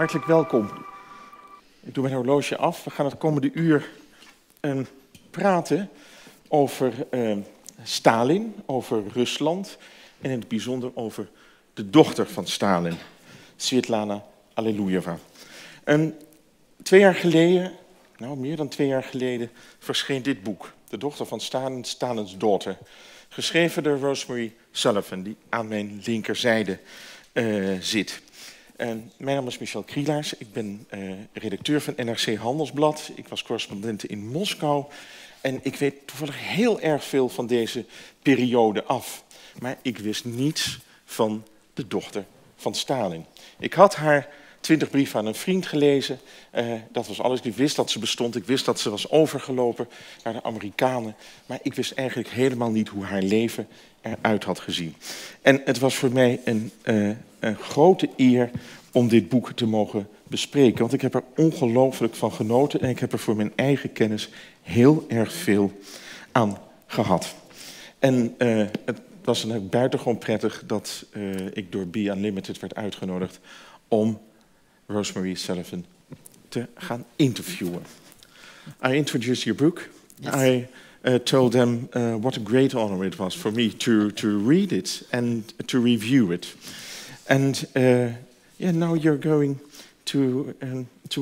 Hartelijk welkom. Ik doe mijn horloge af. We gaan het komende uur praten over Stalin, over Rusland en in het bijzonder over de dochter van Stalin, Svetlana Allilujeva. 2 jaar geleden, nou meer dan 2 jaar geleden, verscheen dit boek. De dochter van Stalin, Stalin's Daughter. Geschreven door Rosemary Sullivan, die aan mijn linkerzijde zit. Mijn naam is Michel Krielaars. Ik ben redacteur van NRC Handelsblad. Ik was correspondent in Moskou. En ik weet toevallig heel erg veel van deze periode af. Maar ik wist niets van de dochter van Stalin. Ik had haar 20 brieven aan een vriend gelezen. Dat was alles. Ik wist dat ze bestond. Ik wist dat ze was overgelopen naar de Amerikanen. Maar ik wist eigenlijk helemaal niet hoe haar leven eruit had gezien. En het was voor mij een grote eer om dit boek te mogen bespreken. Want ik heb er ongelooflijk van genoten. En ik heb er voor mijn eigen kennis heel erg veel aan gehad. En het was dan ook buitengewoon prettig dat ik door Be Unlimited werd uitgenodigd om Rosemary Sullivan te gaan interviewen. I introduced your book. Yes. I told them what a great honor it was for me to read it and to review it. And yeah, now you're going to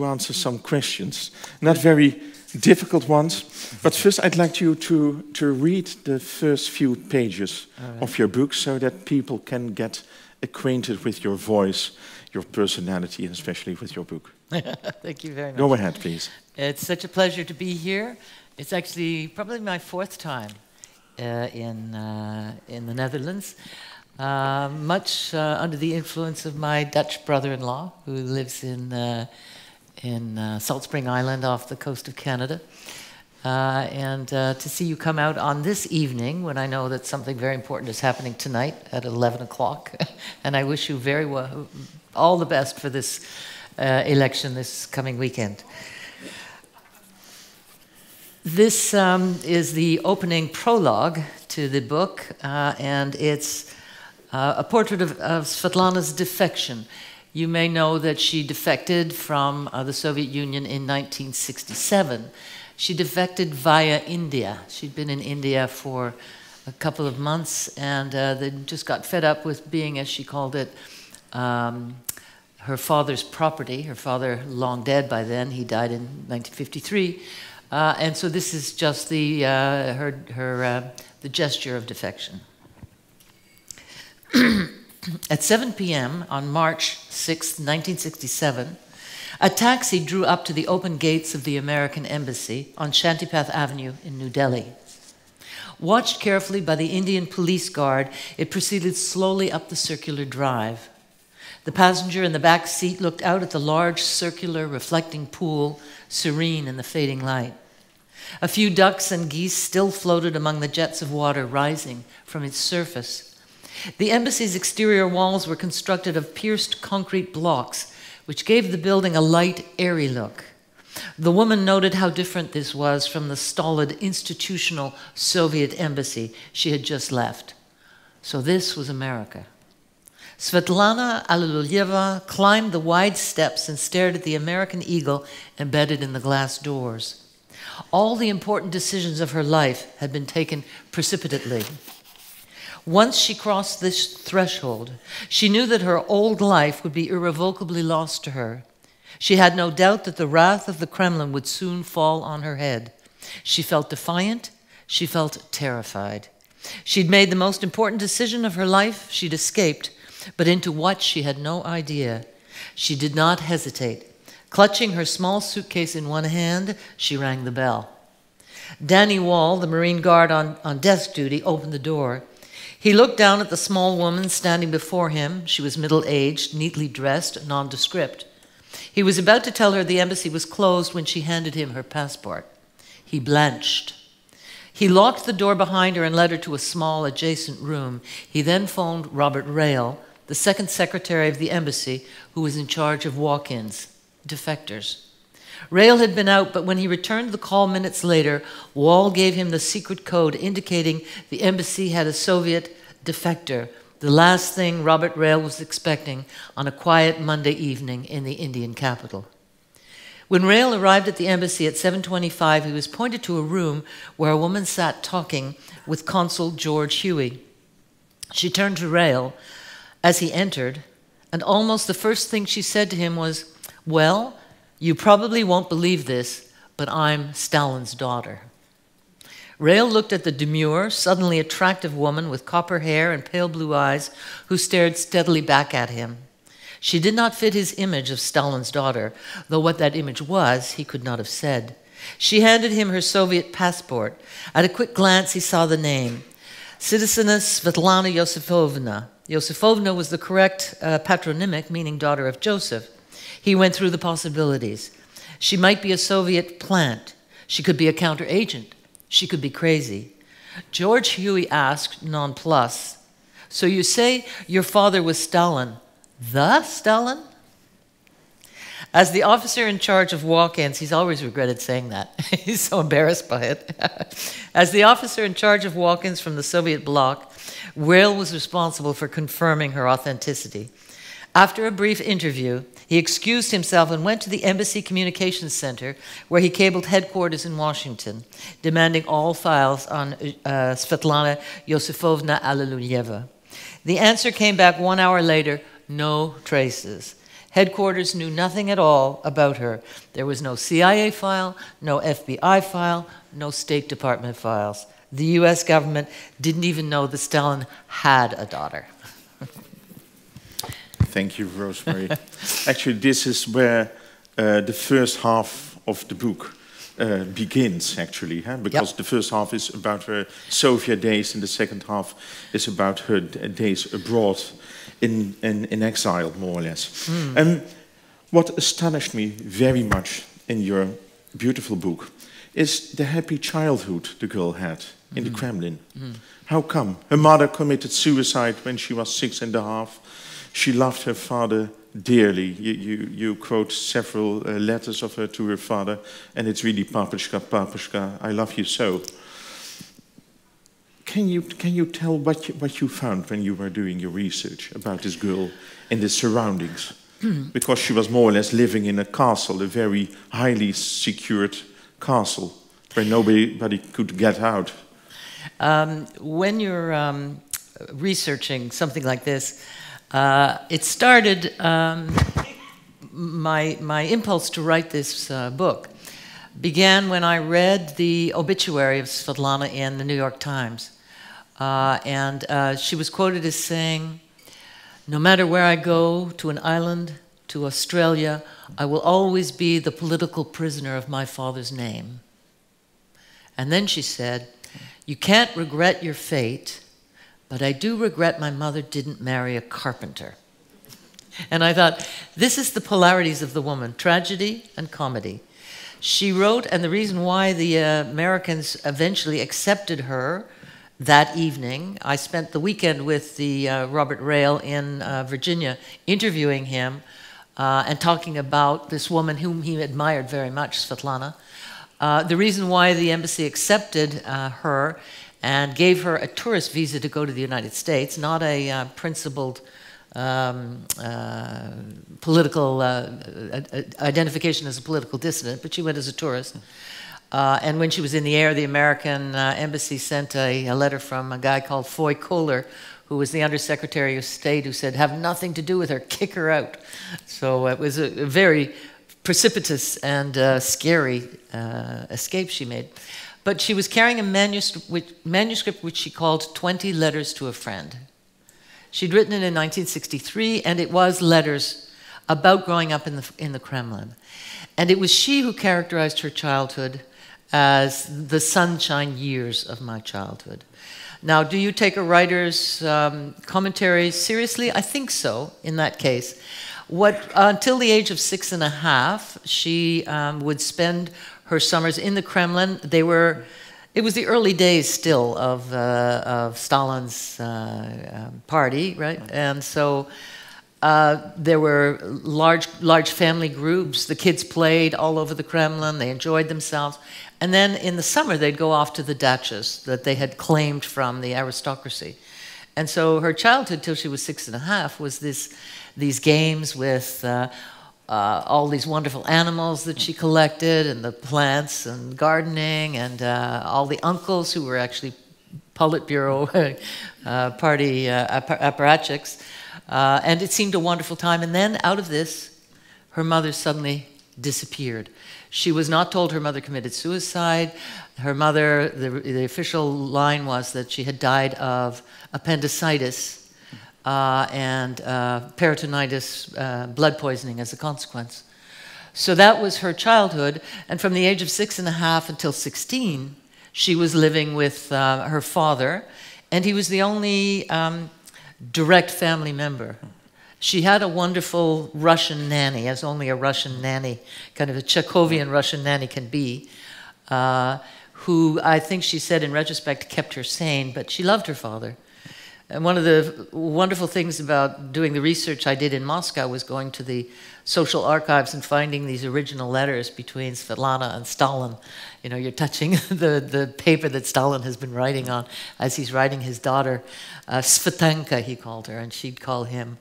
answer some questions. Not very difficult ones, but first I'd like you to read the first few pages of your book so that people can get acquainted with your voice, your personality, and especially with your book. Thank you very much. Go ahead, please. It's such a pleasure to be here. It's actually probably my 4th time in the Netherlands. Much under the influence of my Dutch brother-in-law, who lives in Salt Spring Island off the coast of Canada. And to see you come out on this evening, when I know that something very important is happening tonight at 11 o'clock. And I wish you very well, all the best for this election this coming weekend. This is the opening prologue to the book, and it's a portrait of Svetlana's defection. You may know that she defected from the Soviet Union in 1967. She defected via India. She'd been in India for a couple of months, and they just got fed up with being, as she called it, her father's property. Her father, long dead by then, he died in 1953. And so this is just the gesture of defection. At 7 p.m. on March 6, 1967, a taxi drew up to the open gates of the American Embassy on Shantipath Avenue in New Delhi. Watched carefully by the Indian police guard, it proceeded slowly up the circular drive. The passenger in the back seat looked out at the large circular reflecting pool, serene in the fading light. A few ducks and geese still floated among the jets of water rising from its surface. The embassy's exterior walls were constructed of pierced concrete blocks, which gave the building a light, airy look. The woman noted how different this was from the stolid, institutional Soviet embassy she had just left. So this was America. Svetlana Allilujeva climbed the wide steps and stared at the American eagle embedded in the glass doors. All the important decisions of her life had been taken precipitately. Once she crossed this threshold, she knew that her old life would be irrevocably lost to her. She had no doubt that the wrath of the Kremlin would soon fall on her head. She felt defiant. She felt terrified. She'd made the most important decision of her life. She'd escaped, but into what she had no idea. She did not hesitate. Clutching her small suitcase in one hand, she rang the bell. Danny Wall, the Marine guard on desk duty, opened the door. He looked down at the small woman standing before him. She was middle-aged, neatly dressed, nondescript. He was about to tell her the embassy was closed when she handed him her passport. He blanched. He locked the door behind her and led her to a small adjacent room. He then phoned Robert Rail, the second secretary of the embassy, who was in charge of walk-ins, defectors. Rail had been out, but when he returned the call minutes later, Wall gave him the secret code indicating the embassy had a Soviet defector the last thing Robert Rail was expecting on a quiet Monday evening in the Indian capital. When Rail arrived at the embassy at 7:25, he was pointed to a room where a woman sat talking with Consul George Huey. She turned to Rail as he entered, and almost the first thing she said to him was, "Well, you probably won't believe this, but I'm Stalin's daughter." Rail looked at the demure, suddenly attractive woman with copper hair and pale blue eyes who stared steadily back at him. She did not fit his image of Stalin's daughter, though what that image was, he could not have said. She handed him her Soviet passport. At a quick glance, he saw the name. Citizeness Svetlana Yosifovna. Yosifovna was the correct patronymic, meaning daughter of Joseph. He went through the possibilities. She might be a Soviet plant. She could be a counter-agent. She could be crazy. George Huey asked, nonplussed, "So you say your father was Stalin? The Stalin?" As the officer in charge of walk-ins, he's always regretted saying that. He's so embarrassed by it. As the officer in charge of walk-ins from the Soviet bloc, Rail was responsible for confirming her authenticity. After a brief interview, he excused himself and went to the Embassy Communications Center, where he cabled headquarters in Washington, demanding all files on Svetlana Yosifovna Alleluyeva. The answer came back 1 hour later, no traces. Headquarters knew nothing at all about her. There was no CIA file, no FBI file, no State Department files. The US government didn't even know that Stalin had a daughter. Thank you, Rosemary. Actually, this is where the first half of the book begins, actually, because the first half is about her Soviet days, and the second half is about her days abroad in exile, more or less. And what astonished me very much in your beautiful book is the happy childhood the girl had in the Kremlin. How come? Her mother committed suicide when she was 6.5. She loved her father dearly. You quote several letters of her to her father, and it's really, "Papushka, Papushka, I love you so." Can you tell what you found when you were doing your research about this girl in the surroundings? Because she was more or less living in a castle, a very highly secured castle, where nobody could get out. When you're researching something like this, it started, my impulse to write this book began when I read the obituary of Svetlana in the New York Times. And she was quoted as saying, "No matter where I go, to an island, to Australia, I will always be the political prisoner of my father's name." And then she said, "You can't regret your fate, but I do regret my mother didn't marry a carpenter." And I thought, this is the polarities of the woman, tragedy and comedy. She wrote, and the reason why the Americans eventually accepted her that evening, I spent the weekend with the Robert Rail in Virginia, interviewing him and talking about this woman whom he admired very much, Svetlana. The reason why the embassy accepted her and gave her a tourist visa to go to the United States, not a principled political identification as a political dissident, but she went as a tourist. And when she was in the air, the American embassy sent a letter from a guy called Foy Kohler, who was the Undersecretary of State, who said, "Have nothing to do with her, kick her out." So it was a very precipitous and scary escape she made. But she was carrying a manuscript which she called 20 Letters to a Friend. She'd written it in 1963, and it was letters about growing up in the Kremlin. And it was she who characterized her childhood as the sunshine years of my childhood. Now, do you take a writer's commentary seriously? I think so, in that case. Until the age of 6.5, she would spend her summers in the Kremlin. It was the early days still of Stalin's party, right? And so there were large family groups. The kids played all over the Kremlin. They enjoyed themselves. And then in the summer, they'd go off to the dachas that they had claimed from the aristocracy. And so her childhood till she was 6.5 was these games with all these wonderful animals that she collected, and the plants and gardening, and all the uncles who were actually Politburo party apparatchiks. And it seemed a wonderful time. And then out of this, her mother suddenly disappeared. She was not told her mother committed suicide. Her mother, the official line was that she had died of appendicitis and peritonitis, blood poisoning as a consequence. So that was her childhood. And from the age of 6.5 until 16, she was living with her father, and he was the only direct family member. She had a wonderful Russian nanny, as only a Russian nanny, kind of a Chekhovian Russian nanny can be, who I think she said in retrospect kept her sane, but she loved her father. And one of the wonderful things about doing the research I did in Moscow was going to the social archives and finding these original letters between Svetlana and Stalin. You know, you're touching the paper that Stalin has been writing on as he's writing his daughter, Svetanka, he called her, and she'd call him.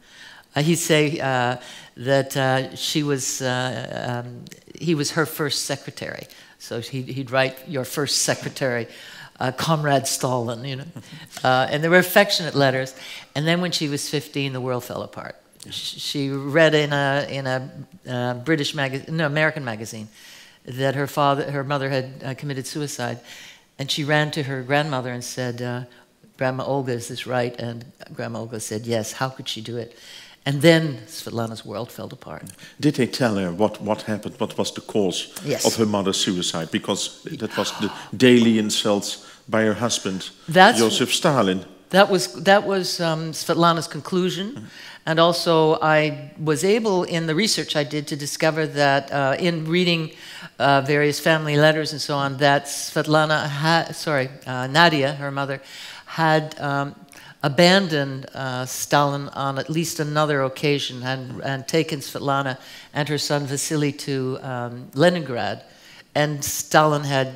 He'd say that he was her first secretary. So he'd write, "Your first secretary, Comrade Stalin," you know. And they were affectionate letters. And then when she was 15, the world fell apart. She read in a British magazine, no, American magazine, that her mother had committed suicide. And she ran to her grandmother and said, "Grandma Olga, is this right?" And Grandma Olga said, "Yes, how could she do it?" And then Svetlana's world fell apart. Did they tell her what happened? What was the cause of her mother's suicide? Because that was the daily insults by her husband, Joseph Stalin. That was Svetlana's conclusion. And also I was able, in the research I did, to discover that in reading various family letters and so on, that Nadia, her mother, had abandoned Stalin on at least another occasion and taken Svetlana and her son Vasily to Leningrad, and Stalin had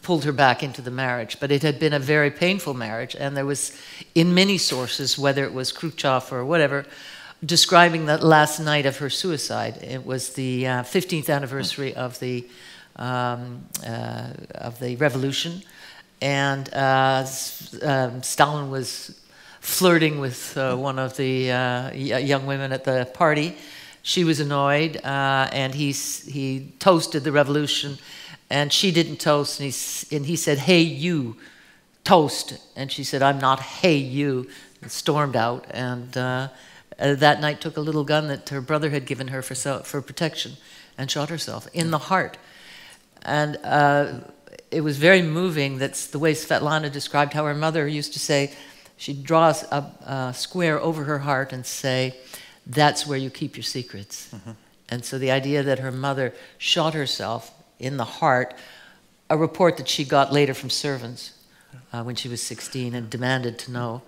pulled her back into the marriage. But it had been a very painful marriage, and there was, in many sources, whether it was Khrushchev or whatever, describing that last night of her suicide. It was the 15th anniversary of the revolution, and Stalin was flirting with one of the young women at the party. She was annoyed, and he toasted the revolution, and she didn't toast, and he said, "Hey, you, toast." And she said, "I'm not, hey, you," and stormed out, and that night took a little gun that her brother had given her for protection and shot herself in the heart. And it was very moving. That's the way Svetlana described how her mother used to say, she'd draw a square over her heart and say, "That's where you keep your secrets." Mm-hmm. And so the idea that her mother shot herself in the heart, a report that she got later from servants when she was 16 and demanded to know,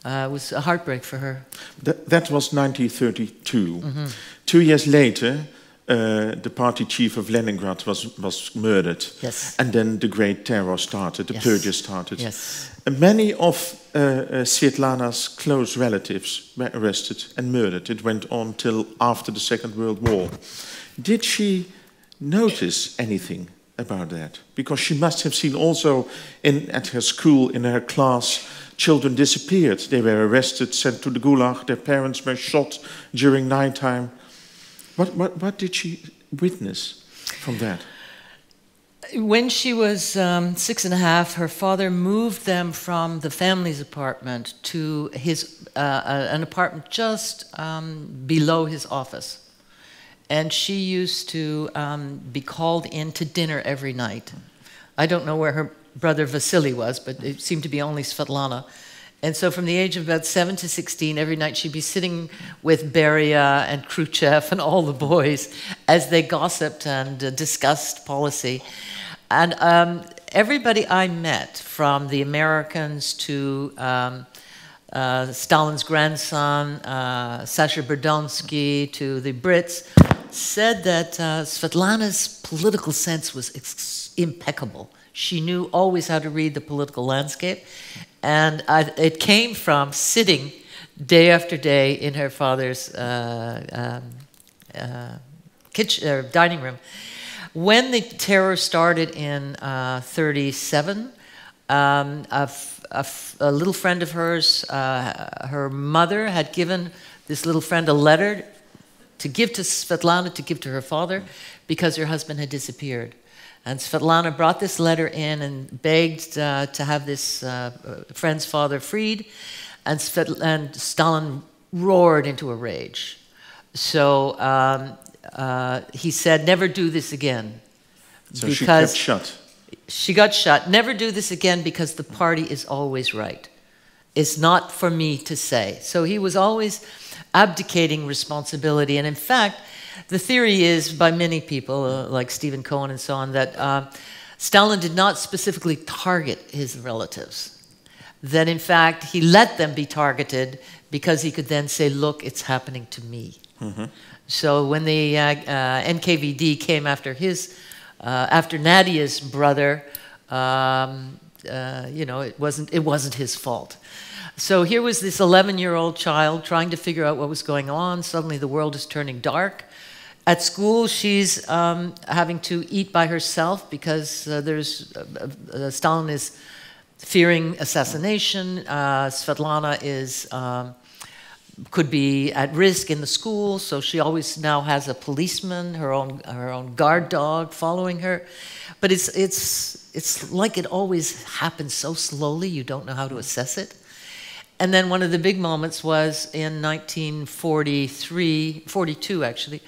was a heartbreak for her. That was 1932. Mm-hmm. 2 years later, the party chief of Leningrad was murdered. Yes. And then the Great Terror started, the purges started. Yes. And many of Svetlana's close relatives were arrested and murdered. It went on till after the Second World War. Did she notice anything about that? Because she must have seen also at her school, in her class, children disappeared. They were arrested, sent to the Gulag. Their parents were shot during nighttime. What did she witness from that? When she was 6.5, her father moved them from the family's apartment to an apartment just below his office. And she used to be called in to dinner every night. I don't know where her brother Vasily was, but it seemed to be only Svetlana. And so from the age of about 7 to 16, every night she'd be sitting with Beria and Khrushchev and all the boys as they gossiped and discussed policy. And everybody I met, from the Americans to Stalin's grandson, Sasha Berdonsky, to the Brits, said that Svetlana's political sense was impeccable. She knew always how to read the political landscape. And it came from sitting day after day in her father's kitchen, dining room. When the terror started in 1937, a little friend of hers, her mother had given this little friend a letter to give to Svetlana, to give to her father, because her husband had disappeared. And Svetlana brought this letter in and begged to have this friend's father freed, and Stalin roared into a rage. So he said, never do this again. So she got shot. She got shot. Never do this again because the party is always right. It's not for me to say. So he was always abdicating responsibility. And in fact, the theory is by many people, like Stephen Cohen and so on, that Stalin did not specifically target his relatives. That in fact, he let them be targeted because he could then say, look, it's happening to me. Mm-hmm. So when the NKVD came after after Nadia's brother, you know, it wasn't his fault. So here was this 11-year-old child trying to figure out what was going on. Suddenly the world is turning dark. At school, she's having to eat by herself because Stalin is fearing assassination. Svetlana could be at risk in the school, so she always now has a policeman, her own guard dog following her. But it's like it always happens so slowly, you don't know how to assess it. And then one of the big moments was in 1942 actually,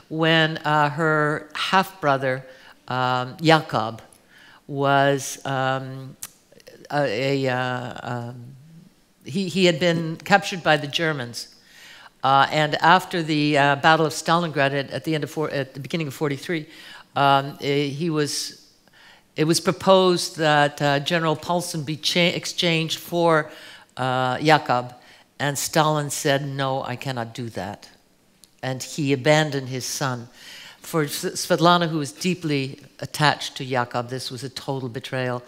when her half-brother, Jakob, was he had been captured by the Germans. And after the Battle of Stalingrad at the beginning of 1943, it was proposed that General Paulson be exchanged for Jakob, and Stalin said, no, I cannot do that. And he abandoned his son. For Svetlana, who was deeply attached to Jakob, this was a total betrayal.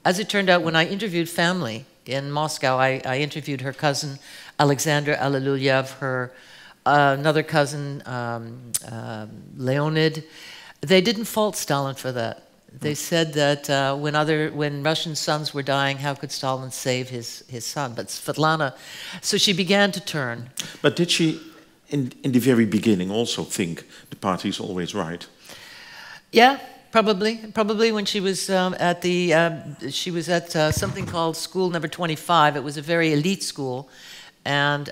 As it turned out, when I interviewed family in Moscow, I interviewed her cousin, Alexander Allilulyev, her another cousin, Leonid. They didn't fault Stalin for that. They said that when Russian sons were dying, how could Stalin save his son? But Svetlana, so she began to turn. But did she, in the very beginning, also think the party is always right? Yeah, probably. Probably when she was at something called School Number 25. It was a very elite school, and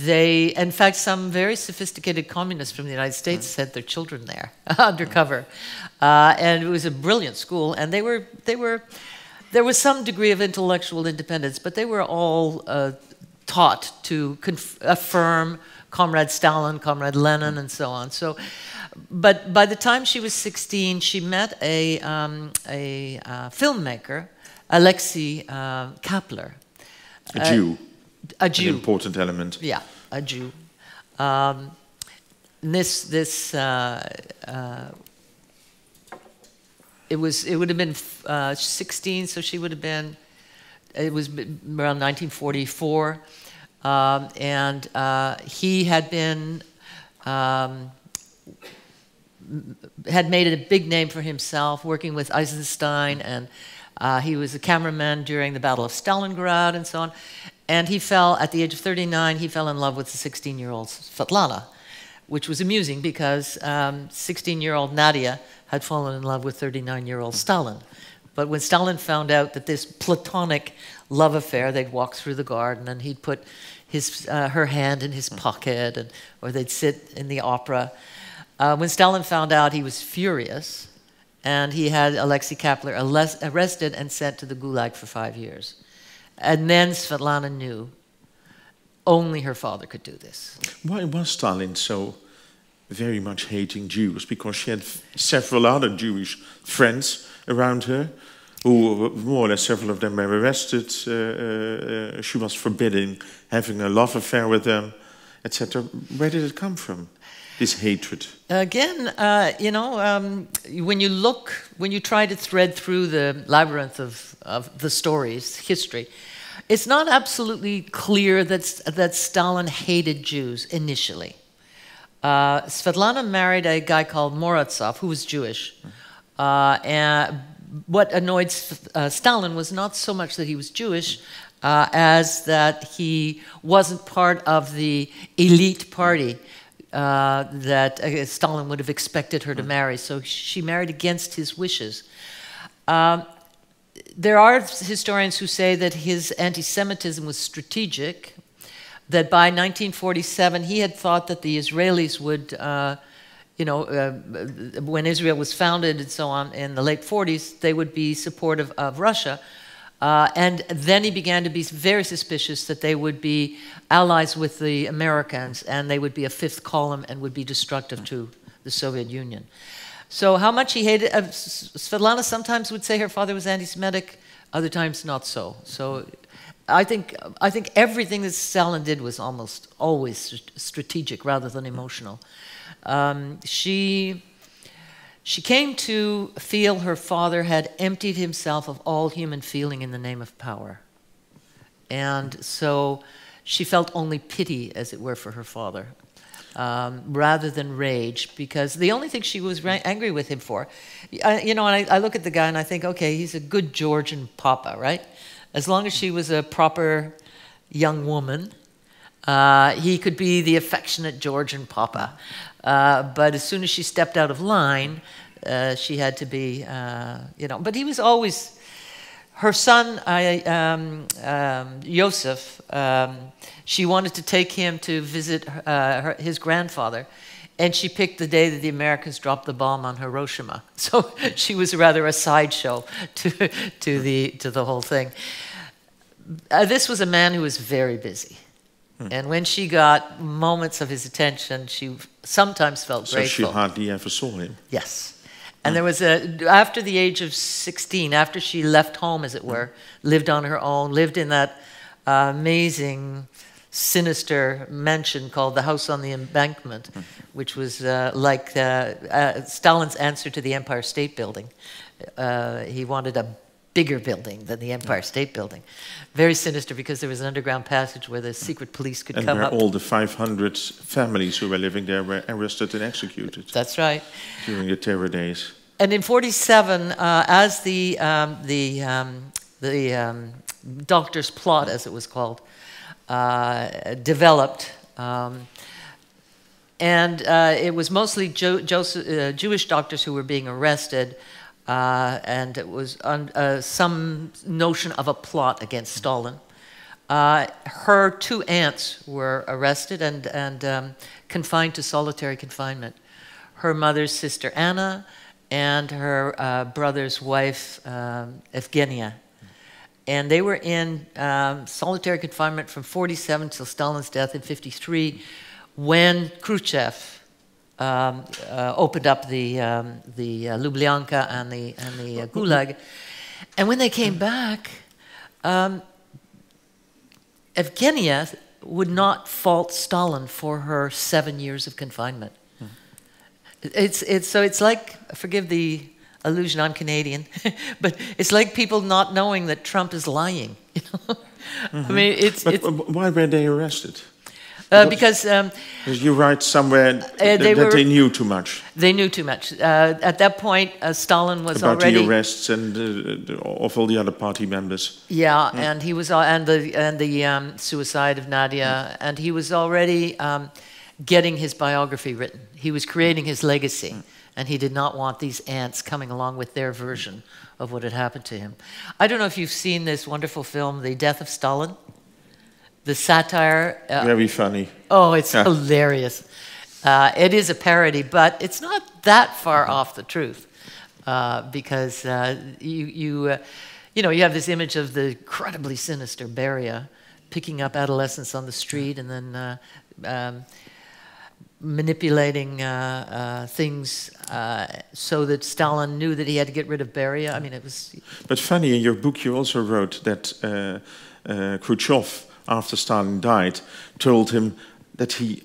in fact, some very sophisticated communists from the United States sent their children there undercover, and it was a brilliant school. And there was some degree of intellectual independence, but they were all taught to affirm Comrade Stalin, Comrade Lenin, and so on. So, but by the time she was 16, she met a filmmaker, Alexei Kapler, a Jew. A Jew. An important element. Yeah, a Jew. It would have been 16, so she would have been. It was around 1944, and he had been had made a big name for himself working with Eisenstein, and he was a cameraman during the Battle of Stalingrad and so on. And he fell, at the age of 39, he fell in love with the 16-year-old Svetlana, which was amusing because 16-year-old Nadia had fallen in love with 39-year-old Stalin. But when Stalin found out that this platonic love affair, they'd walk through the garden and he'd put her hand in his pocket, or they'd sit in the opera. When Stalin found out, he was furious, and he had Alexei Kapler arrested and sent to the Gulag for 5 years. And then Svetlana knew only her father could do this. Why was Stalin so very much hating Jews? Because she had several other Jewish friends around her, who more or less several of them were arrested. She was forbidden having a love affair with them. etc. Where did it come from, this hatred? Again, when you try to thread through the labyrinth of the stories, history, it's not absolutely clear that Stalin hated Jews initially. Svetlana married a guy called Morozov, who was Jewish. And what annoyed Stalin was not so much that he was Jewish, as that he wasn't part of the elite party that Stalin would have expected her to marry. So she married against his wishes. There are historians who say that his anti-Semitism was strategic, that by 1947 he had thought that the Israelis would, when Israel was founded and so on in the late 40s, they would be supportive of Russia. And then he began to be very suspicious that they would be allies with the Americans and they would be a fifth column and would be destructive to the Soviet Union. So how much he hated, Svetlana sometimes would say her father was anti-Semitic, other times not so. So I think everything that Stalin did was almost always strategic rather than emotional. She came to feel her father had emptied himself of all human feeling in the name of power. And so she felt only pity, as it were, for her father, rather than rage, because the only thing she was angry with him for, and I look at the guy and I think, okay, he's a good Georgian papa, right? As long as she was a proper young woman, he could be the affectionate Georgian papa. But as soon as she stepped out of line, she had to be, but he was always, her son, Joseph, she wanted to take him to visit his grandfather, and she picked the day that the Americans dropped the bomb on Hiroshima. So she was rather a sideshow to the whole thing. This was a man who was very busy. And when she got moments of his attention, she sometimes felt grateful. So she hardly ever saw him? Yes. And there was after the age of 16, after she left home, as it were, lived on her own, lived in that amazing, sinister mansion called the House on the Embankment, which was like Stalin's answer to the Empire State Building. He wanted a bigger building than the Empire State Building. Very sinister, because there was an underground passage where the secret police could come up. And where all the 500 families who were living there were arrested and executed. That's right. During the terror days. And in 1947, as the doctor's plot, as it was called, developed, and it was mostly Jewish doctors who were being arrested, and it was some notion of a plot against Stalin. Her two aunts were arrested and confined to solitary confinement. Her mother's sister Anna and her brother's wife Evgenia. And they were in solitary confinement from 1947 till Stalin's death in 1953, when Khrushchev opened up the Lubyanka and the Gulag. And when they came back, Evgenia would not fault Stalin for her 7 years of confinement. It's like, forgive the allusion, I'm Canadian, but it's like people not knowing that Trump is lying. I mean, why were they arrested? Because you write somewhere that they knew too much. They knew too much. At that point, Stalin was about already the arrests and of all the other party members. Yeah, and he was and the suicide of Nadia, and he was already getting his biography written. He was creating his legacy, and he did not want these aunts coming along with their version of what had happened to him. I don't know if you've seen this wonderful film, The Death of Stalin. The satire. Very funny. Oh, it's hilarious. It is a parody, but it's not that far off the truth, because you have this image of the incredibly sinister Beria picking up adolescents on the street and then manipulating things so that Stalin knew that he had to get rid of Beria. I mean, it was. But funny, in your book you also wrote that Khrushchev, after Stalin died, told him that he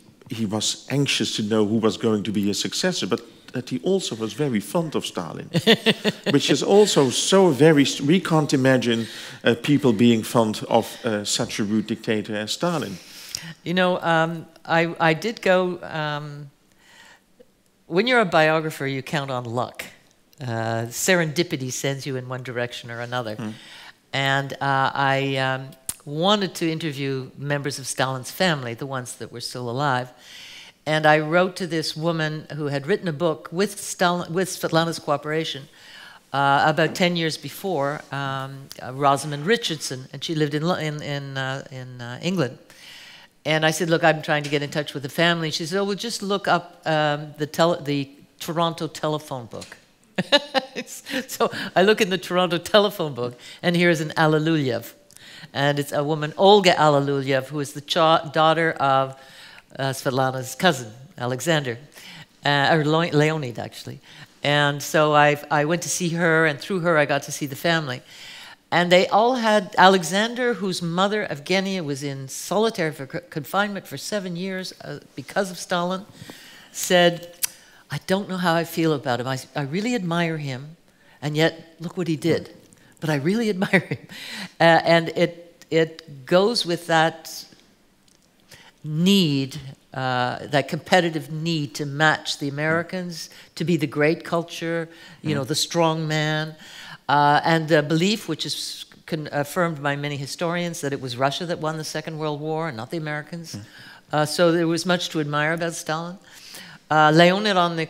was anxious to know who was going to be his successor, but that he also was very fond of Stalin, which is also so very... We can't imagine people being fond of such a rude dictator as Stalin. You know, I did go... when you're a biographer, you count on luck. Serendipity sends you in one direction or another. And I wanted to interview members of Stalin's family, the ones that were still alive. And I wrote to this woman who had written a book with Svetlana's cooperation about 10 years before, Rosamund Richardson, and she lived in England. And I said, look, I'm trying to get in touch with the family. She said, oh, well, just look up the Toronto telephone book. So I look in the Toronto telephone book, and here's an Allilulyev. And it's a woman, Olga Allilulyev, who is the daughter of Svetlana's cousin, Alexander, or Leonid, actually. And so I went to see her, and through her I got to see the family. And they all had Alexander, whose mother, Evgenia, was in solitary confinement for 7 years because of Stalin, said, I don't know how I feel about him. I really admire him, and yet look what he did. But I really admire him. And it goes with that need, that competitive need to match the Americans, to be the great culture, you know, the strong man, and the belief, which is affirmed by many historians, that it was Russia that won the Second World War and not the Americans. So there was much to admire about Stalin. Leonid, on the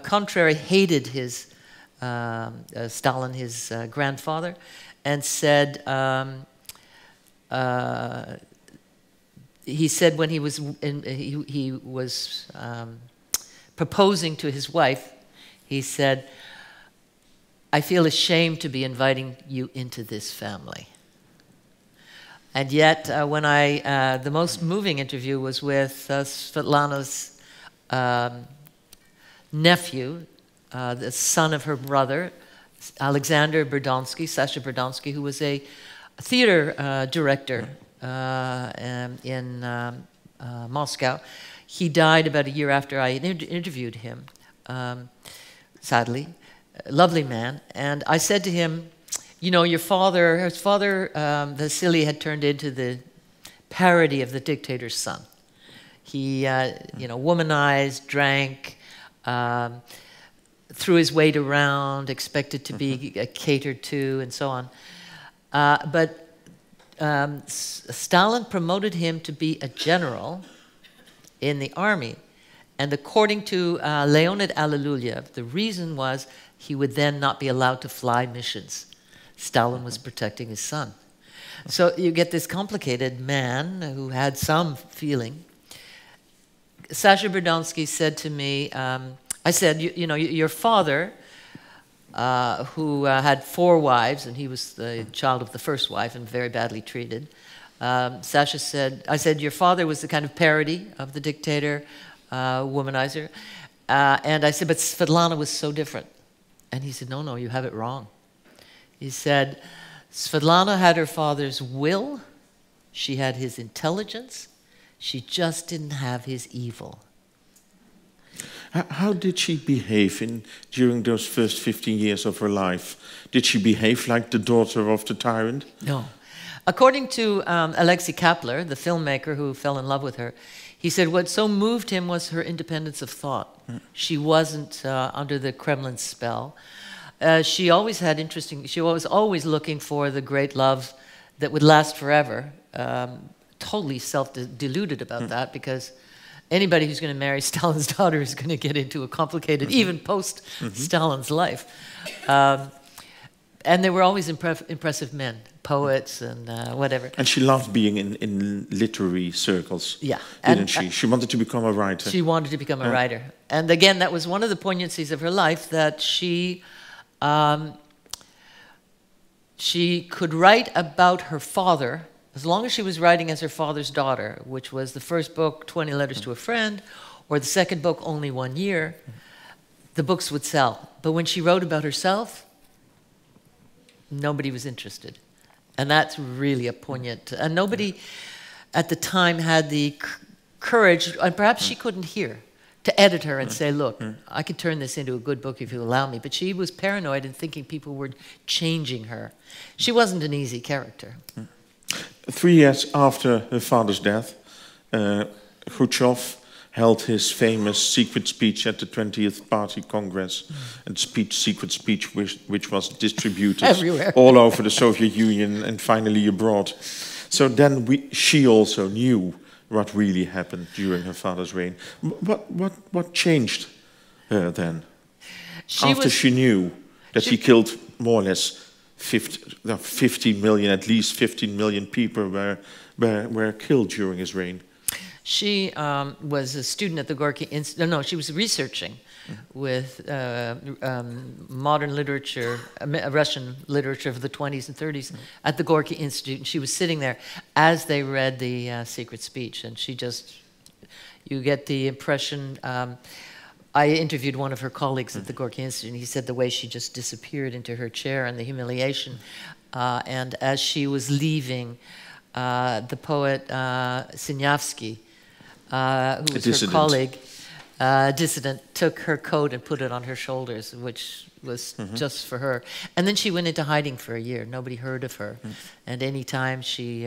contrary, hated his Stalin, his grandfather, and said, he said when he was proposing to his wife, he said, I feel ashamed to be inviting you into this family. And yet, when the most moving interview was with Svetlana's nephew, the son of her brother, Alexander Berdonsky, Sasha Berdonsky, who was a theater director in Moscow. He died about a year after I interviewed him, sadly. A lovely man. And I said to him, you know, his father, Vasily, had turned into the parody of the dictator's son. He, you know, womanized, drank, threw his weight around, expected to be catered to, and so on. But Stalin promoted him to be a general in the army. And according to Leonid Allilulyev, the reason was he would then not be allowed to fly missions. Stalin was protecting his son. So you get this complicated man who had some feeling. Sasha Berdonsky said to me, I said, you know, your father, who had 4 wives, and he was the child of the first wife and very badly treated. Sasha said, I said, your father was the kind of parody of the dictator, womanizer. And I said, but Svetlana was so different. And he said, no, you have it wrong. He said, Svetlana had her father's will, she had his intelligence, she just didn't have his evil. How did she behave during those first 15 years of her life? Did she behave like the daughter of the tyrant? No. According to Alexei Kapler, the filmmaker who fell in love with her, he said what so moved him was her independence of thought. She wasn't under the Kremlin's spell. She always had she was always looking for the great love that would last forever. Totally self-deluded about that, because anybody who's going to marry Stalin's daughter is going to get into a complicated, even post-Stalin's life. And they were always impressive men, poets and whatever. And she loved being in literary circles, yeah, didn't she? She wanted to become a writer. She wanted to become a writer. And again, that was one of the poignancies of her life, that she could write about her father, as long as she was writing as her father's daughter, which was the first book, 20 Letters to a Friend, or the second book, Only 1 Year, the books would sell. But when she wrote about herself, nobody was interested. And that's really a poignant... And nobody at the time had the courage, and perhaps she couldn't hear, to edit her and say, look, I could turn this into a good book if you allow me. But she was paranoid and thinking people were changing her. She wasn't an easy character. 3 years after her father's death, Khrushchev held his famous secret speech at the 20th Party Congress, and secret speech which was distributed everywhere, all over the Soviet Union and finally abroad. So then she also knew what really happened during her father's reign. What changed her then? She knew that he killed more or less 50 million, at least 15 million people were killed during his reign. She was a student at the Gorky Institute. No, she was researching with modern literature, Russian literature of the 20s and 30s at the Gorky Institute. And she was sitting there as they read the secret speech. And she just, you get the impression, I interviewed one of her colleagues at the Gorky Institute, and he said the way she just disappeared into her chair and the humiliation. And as she was leaving, the poet Sinyavsky, who was her colleague, dissident, took her coat and put it on her shoulders, which was just for her. And then she went into hiding for a year. Nobody heard of her. And any time she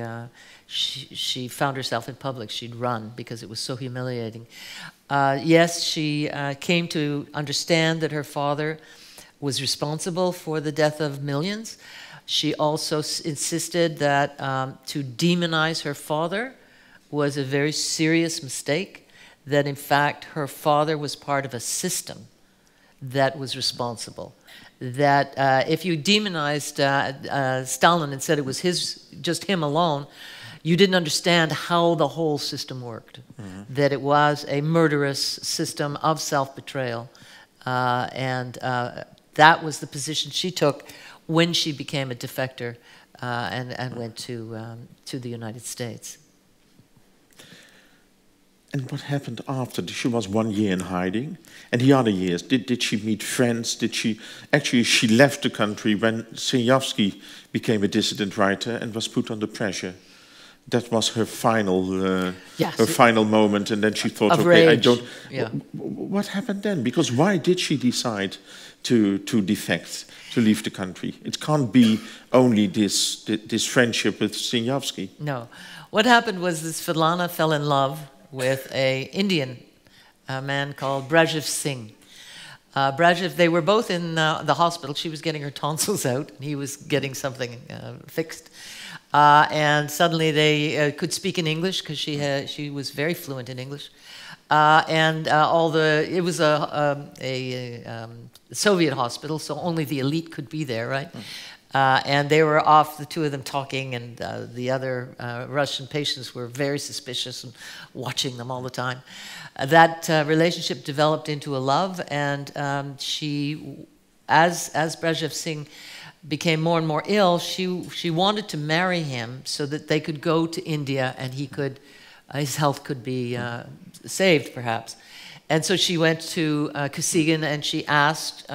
found herself in public, she'd run because it was so humiliating. Yes, she came to understand that her father was responsible for the death of millions. She also insisted that to demonize her father was a very serious mistake, that in fact her father was part of a system that was responsible. That if you demonized Stalin and said it was just him alone, you didn't understand how the whole system worked. That it was a murderous system of self-betrayal. And that was the position she took when she became a defector and went to the United States. And what happened after? She was 1 year in hiding. And the other years, did she meet friends? She left the country when Sinyavsky became a dissident writer and was put under pressure. That was her final, final moment, and then she thought, okay, rage. What happened then? Because why did she decide to defect, to leave the country? It can't be only this friendship with Sinyavsky. No. What happened was that Svetlana fell in love with an Indian man called Brajev Singh. Brajev, they were both in the hospital. She was getting her tonsils out, and he was getting something fixed. And suddenly they could speak in English because she was very fluent in English. It was a Soviet hospital, so only the elite could be there, right? And they were off, the two of them talking, and the other Russian patients were very suspicious and watching them all the time. That relationship developed into a love, and as Brajev Singh became more and more ill, she wanted to marry him so that they could go to India and his health could be saved, perhaps. And so she went to Kosygin and she asked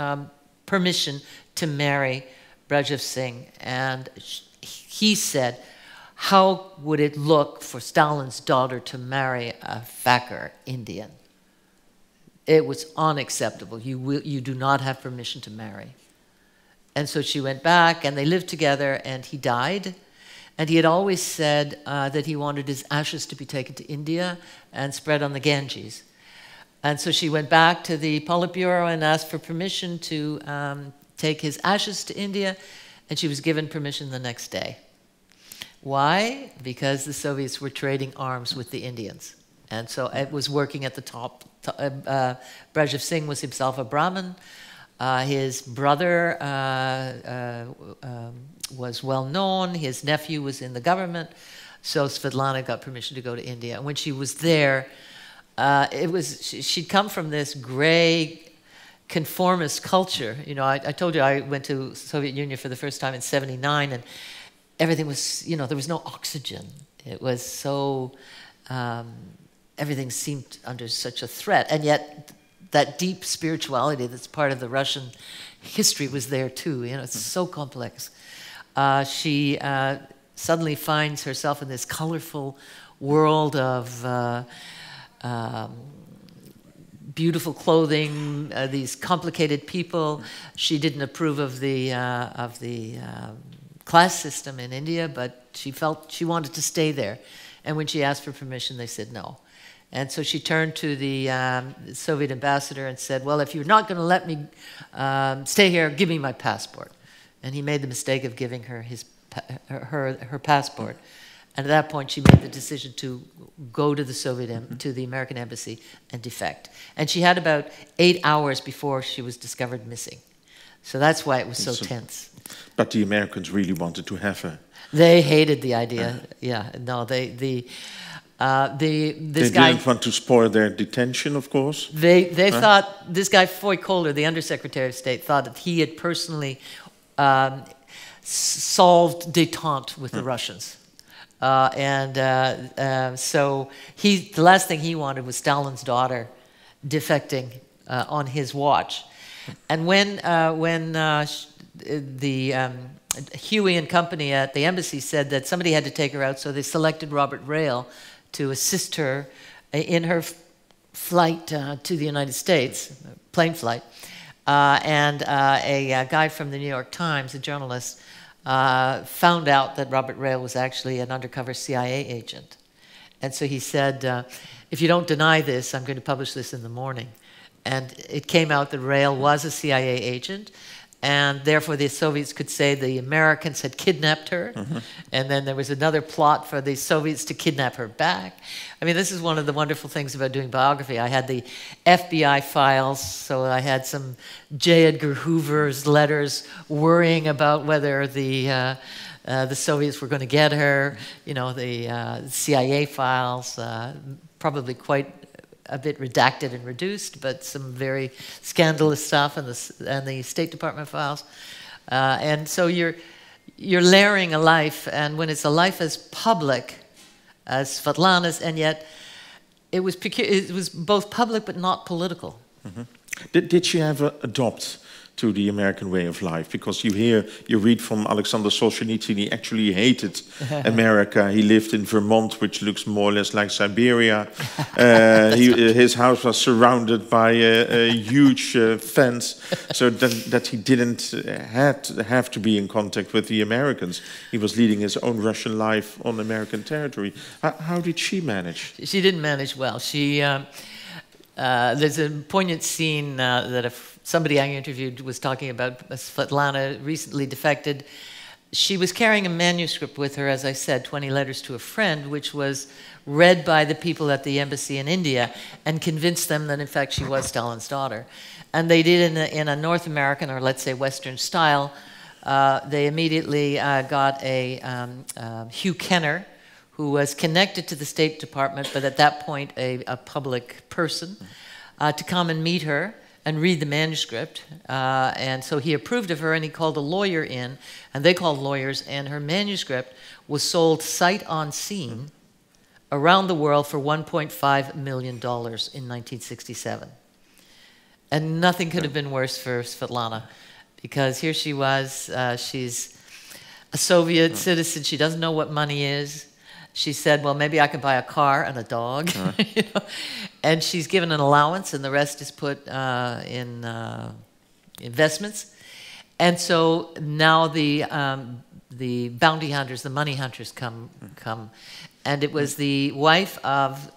permission to marry Brajev Singh, and he said, how would it look for Stalin's daughter to marry a Fakir Indian? It was unacceptable. You do not have permission to marry. And so she went back, and they lived together, and he died. And he had always said that he wanted his ashes to be taken to India and spread on the Ganges. And so she went back to the Politburo and asked for permission to take his ashes to India, and she was given permission the next day. Why? Because the Soviets were trading arms with the Indians. And so it was working at the top. Brajev Singh was himself a Brahmin. His brother was well known. His nephew was in the government. So Svetlana got permission to go to India. And when she was there, she'd come from this gray conformist culture. You know, I told you I went to Soviet Union for the first time in '79, and everything was, there was no oxygen. It was so, everything seemed under such a threat. And yet that deep spirituality that's part of the Russian history was there too. It's so complex. She suddenly finds herself in this colorful world of beautiful clothing, these complicated people. She didn't approve of the class system in India, but she felt she wanted to stay there. And when she asked for permission, they said no. And so she turned to the Soviet ambassador and said, well, if you're not going to let me stay here, give me my passport. And he made the mistake of giving her her passport. And at that point, she made the decision to go to the American embassy and defect. And she had about 8 hours before she was discovered missing. So that's why it was so tense. But the Americans really wanted to have her. They hated the idea. Yeah, no, they didn't want to spoil their detention, of course. They thought, this guy Foy Kohler, the Undersecretary of State, thought that he had personally solved détente with the Russians. So the last thing he wanted was Stalin's daughter defecting on his watch. And when Huey and company at the embassy said that somebody had to take her out, so they selected Robert Rail to assist her in her flight to the United States, plane flight. And a guy from the New York Times, a journalist, found out that Robert Rail was actually an undercover CIA agent. And so he said, if you don't deny this, I'm going to publish this in the morning. And it came out that Rail was a CIA agent, and therefore the Soviets could say the Americans had kidnapped her, and then there was another plot for the Soviets to kidnap her back. I mean, this is one of the wonderful things about doing biography. I had the FBI files, so I had some J. Edgar Hoover's letters worrying about whether the Soviets were going to get her, you know, the CIA files, probably quite a bit redacted and reduced, but some very scandalous stuff, and the State Department files. And so you're layering a life, and when it's a life as public as Svetlana's, and yet it was both public but not political. Did she ever adopt to the American way of life? Because you read from Alexander Solzhenitsyn, he actually hated America. He lived in Vermont, which looks more or less like Siberia. His house was surrounded by a huge fence, so that he didn't have to be in contact with the Americans. He was leading his own Russian life on American territory. How did she manage? She didn't manage well. There's a poignant scene that somebody I interviewed was talking about. Svetlana recently defected. She was carrying a manuscript with her, as I said, 20 letters to a friend, which was read by the people at the embassy in India and convinced them that, in fact, she was Stalin's daughter. And they did in a North American, or let's say Western style. They immediately got Hugh Kenner, who was connected to the State Department, but at that point a public person, to come and meet her and read the manuscript. And so he approved of her, and he called a lawyer in, and they called lawyers, and her manuscript was sold sight unseen around the world for $1.5 million in 1967. And nothing could have been worse for Svetlana, because here she was, she's a Soviet citizen, she doesn't know what money is. She said, well, maybe I could buy a car and a dog. You know? And she's given an allowance, and the rest is put in investments. And so now the bounty hunters, the money hunters come. And it was the wife of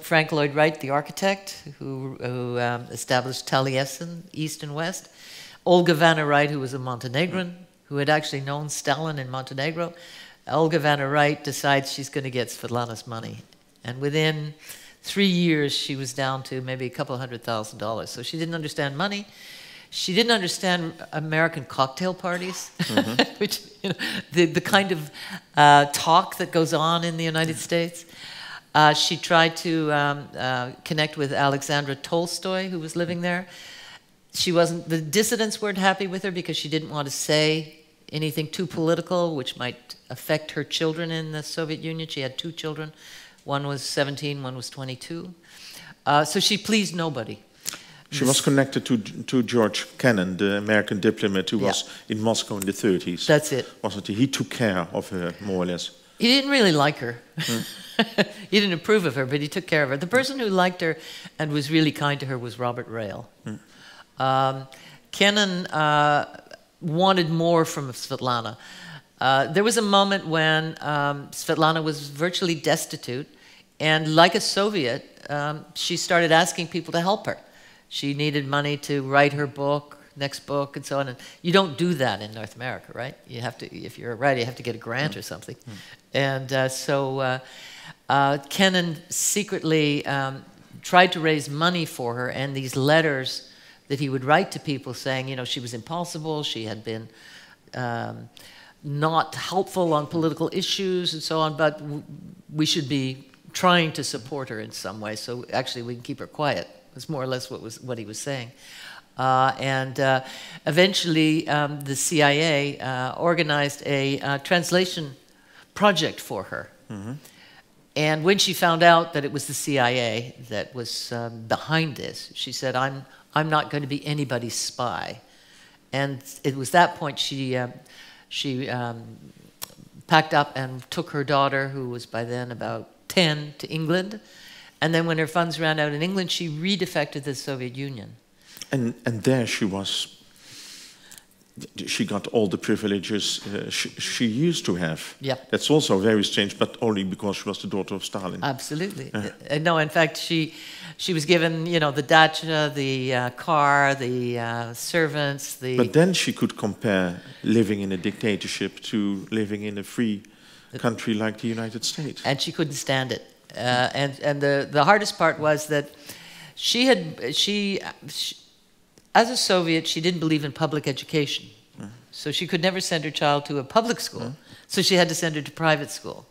Frank Lloyd Wright, the architect, who established Taliesin, East and West. Olga Vanna Wright, who was a Montenegrin, who had actually known Stalin in Montenegro. Olga Vanna Wright decides she's going to get Svetlana's money. And within 3 years, she was down to maybe a couple $100,000. So she didn't understand money. She didn't understand American cocktail parties, which, you know, the kind of talk that goes on in the United States. She tried to connect with Alexandra Tolstoy, who was living there. The dissidents weren't happy with her because she didn't want to say anything too political, which might affect her children in the Soviet Union. She had 2 children. One was 17, one was 22. So she pleased nobody. She was connected to George Kennan, the American diplomat who was in Moscow in the 30s. That's it. Wasn't he? He took care of her, more or less. He didn't really like her. He didn't approve of her, but he took care of her. The person who liked her and was really kind to her was Robert Rale. Kennan wanted more from Svetlana. There was a moment when Svetlana was virtually destitute, and like a Soviet, she started asking people to help her. She needed money to write her book, next book, and so on. And you don't do that in North America, right? You have to, if you're a writer, you have to get a grant or something. And so Kennan secretly tried to raise money for her, and these letters that he would write to people saying, you know, she was impossible, she had been not helpful on political issues and so on, but we should be trying to support her in some way, so actually we can keep her quiet. That's more or less what he was saying. Eventually, the CIA organized a translation project for her. And when she found out that it was the CIA that was behind this, she said, I'm not going to be anybody's spy. And it was that point she packed up and took her daughter, who was by then about 10, to England. And then when her funds ran out in England, she redefected to the Soviet Union. And there she got all the privileges she used to have. Yeah. That's also very strange, but only because she was the daughter of Stalin. Absolutely. No, in fact, she was given, you know, the dacha, the car, the servants, the... But then she could compare living in a dictatorship to living in a free country like the United States. And she couldn't stand it. And the hardest part was that she as a Soviet, she didn't believe in public education. So she could never send her child to a public school. So she had to send her to private school.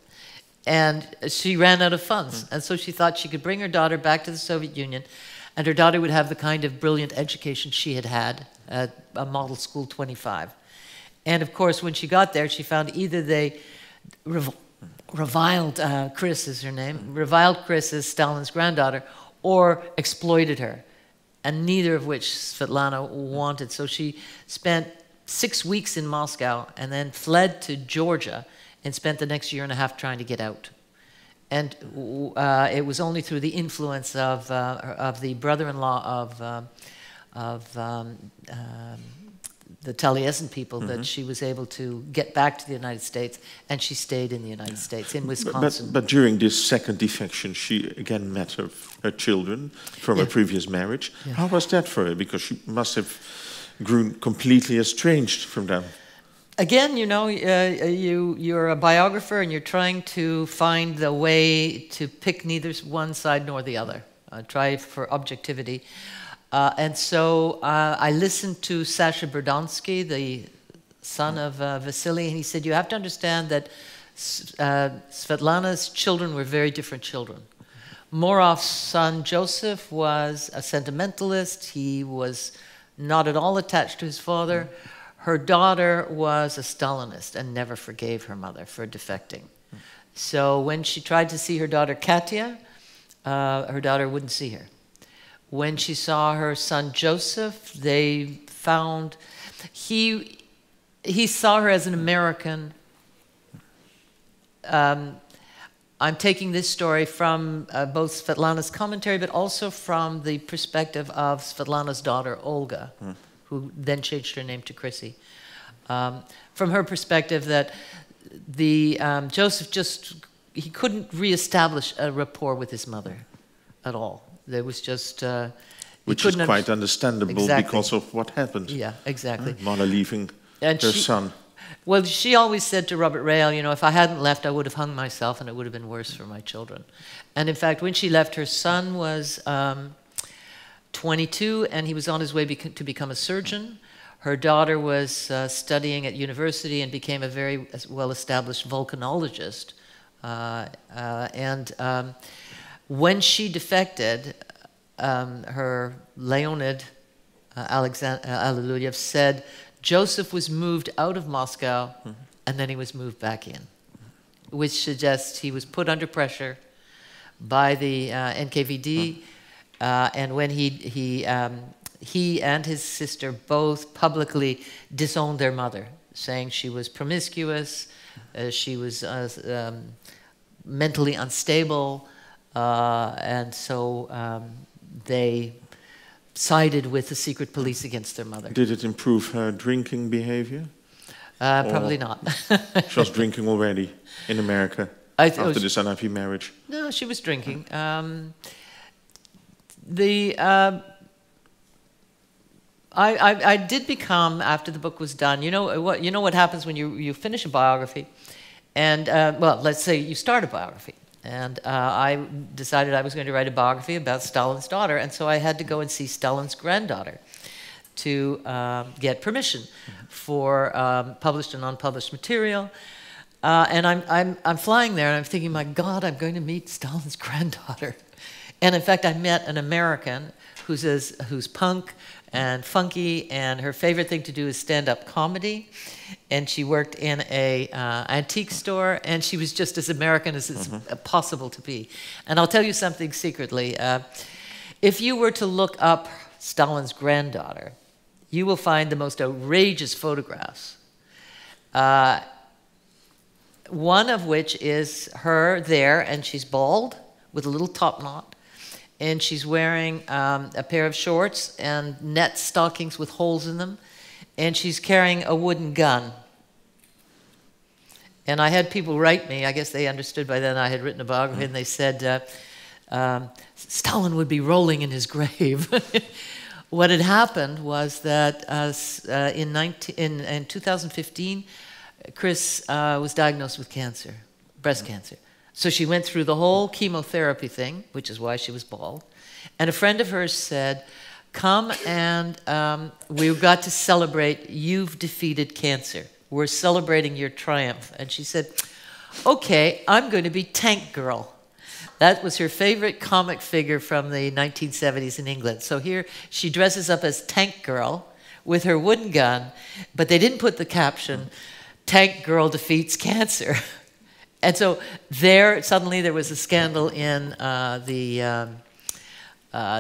And she ran out of funds. And so she thought she could bring her daughter back to the Soviet Union, and her daughter would have the kind of brilliant education she had had at a model school 25. And of course, when she got there, she found either they reviled Chris is her name, reviled Chris as Stalin's granddaughter, or exploited her. And neither of which Svetlana wanted. So she spent 6 weeks in Moscow and then fled to Georgia and spent the next year and a half trying to get out. And it was only through the influence of the brother-in-law of the Taliesin people that she was able to get back to the United States, and she stayed in the United States, in Wisconsin. But during this second defection, she again met her children from a previous marriage. How was that for her? Because she must have grown completely estranged from them. Again, you know, you're a biographer and you're trying to find the way to pick neither one side nor the other. Try for objectivity. And so I listened to Sasha Berdonsky, the son of Vasily, and he said, you have to understand that Svetlana's children were very different children. Morov's son Joseph was a sentimentalist. He was not at all attached to his father. Her daughter was a Stalinist and never forgave her mother for defecting. So when she tried to see her daughter Katya, her daughter wouldn't see her. When she saw her son Joseph, they found he saw her as an American. I'm taking this story from both Svetlana's commentary, but also from the perspective of Svetlana's daughter, Olga, who then changed her name to Chrissy. From her perspective, that the Joseph he couldn't reestablish a rapport with his mother at all. There was just... which is quite understandable because of what happened. Yeah, exactly. Mother leaving her son. Well, she always said to Robert Rale, you know, if I hadn't left, I would have hung myself and it would have been worse for my children. And in fact, when she left, her son was 22 and he was on his way to become a surgeon. Her daughter was studying at university and became a very well-established volcanologist. When she defected, her Leonid Alexeyev said Joseph was moved out of Moscow and then he was moved back in, which suggests he was put under pressure by the NKVD, and when he and his sister both publicly disowned their mother, saying she was promiscuous, She was mentally unstable, and so they sided with the secret police against their mother. Did it improve her drinking behavior? Probably not. She was drinking already in America after this unhappy marriage. No, she was drinking. I did become, after the book was done, you know what happens when you finish a biography, and well, let's say you start a biography, and I decided I was going to write a biography about Stalin's daughter, and so I had to go and see Stalin's granddaughter to get permission for published and unpublished material. And I'm flying there, and I'm thinking, my God, I'm going to meet Stalin's granddaughter. And in fact, I met an American who's punk and funky, and her favorite thing to do is stand-up comedy. And she worked in a antique store, and she was just as American as it's possible to be. And I'll tell you something secretly. If you were to look up Stalin's granddaughter, you will find the most outrageous photographs. One of which is her there, and she's bald with a little top knot, and she's wearing a pair of shorts and net stockings with holes in them, and she's carrying a wooden gun. And I had people write me, I guess they understood by then I had written a biography, and they said, Stalin would be rolling in his grave. What had happened was that in 2015, Chris was diagnosed with cancer, breast cancer. So she went through the whole chemotherapy thing, which is why she was bald. And a friend of hers said, come and we've got to celebrate, you've defeated cancer. We're celebrating your triumph. And she said, okay, I'm going to be Tank Girl. That was her favorite comic figure from the 1970s in England. So here she dresses up as Tank Girl with her wooden gun, but they didn't put the caption, Tank Girl defeats cancer. And so suddenly there was a scandal in the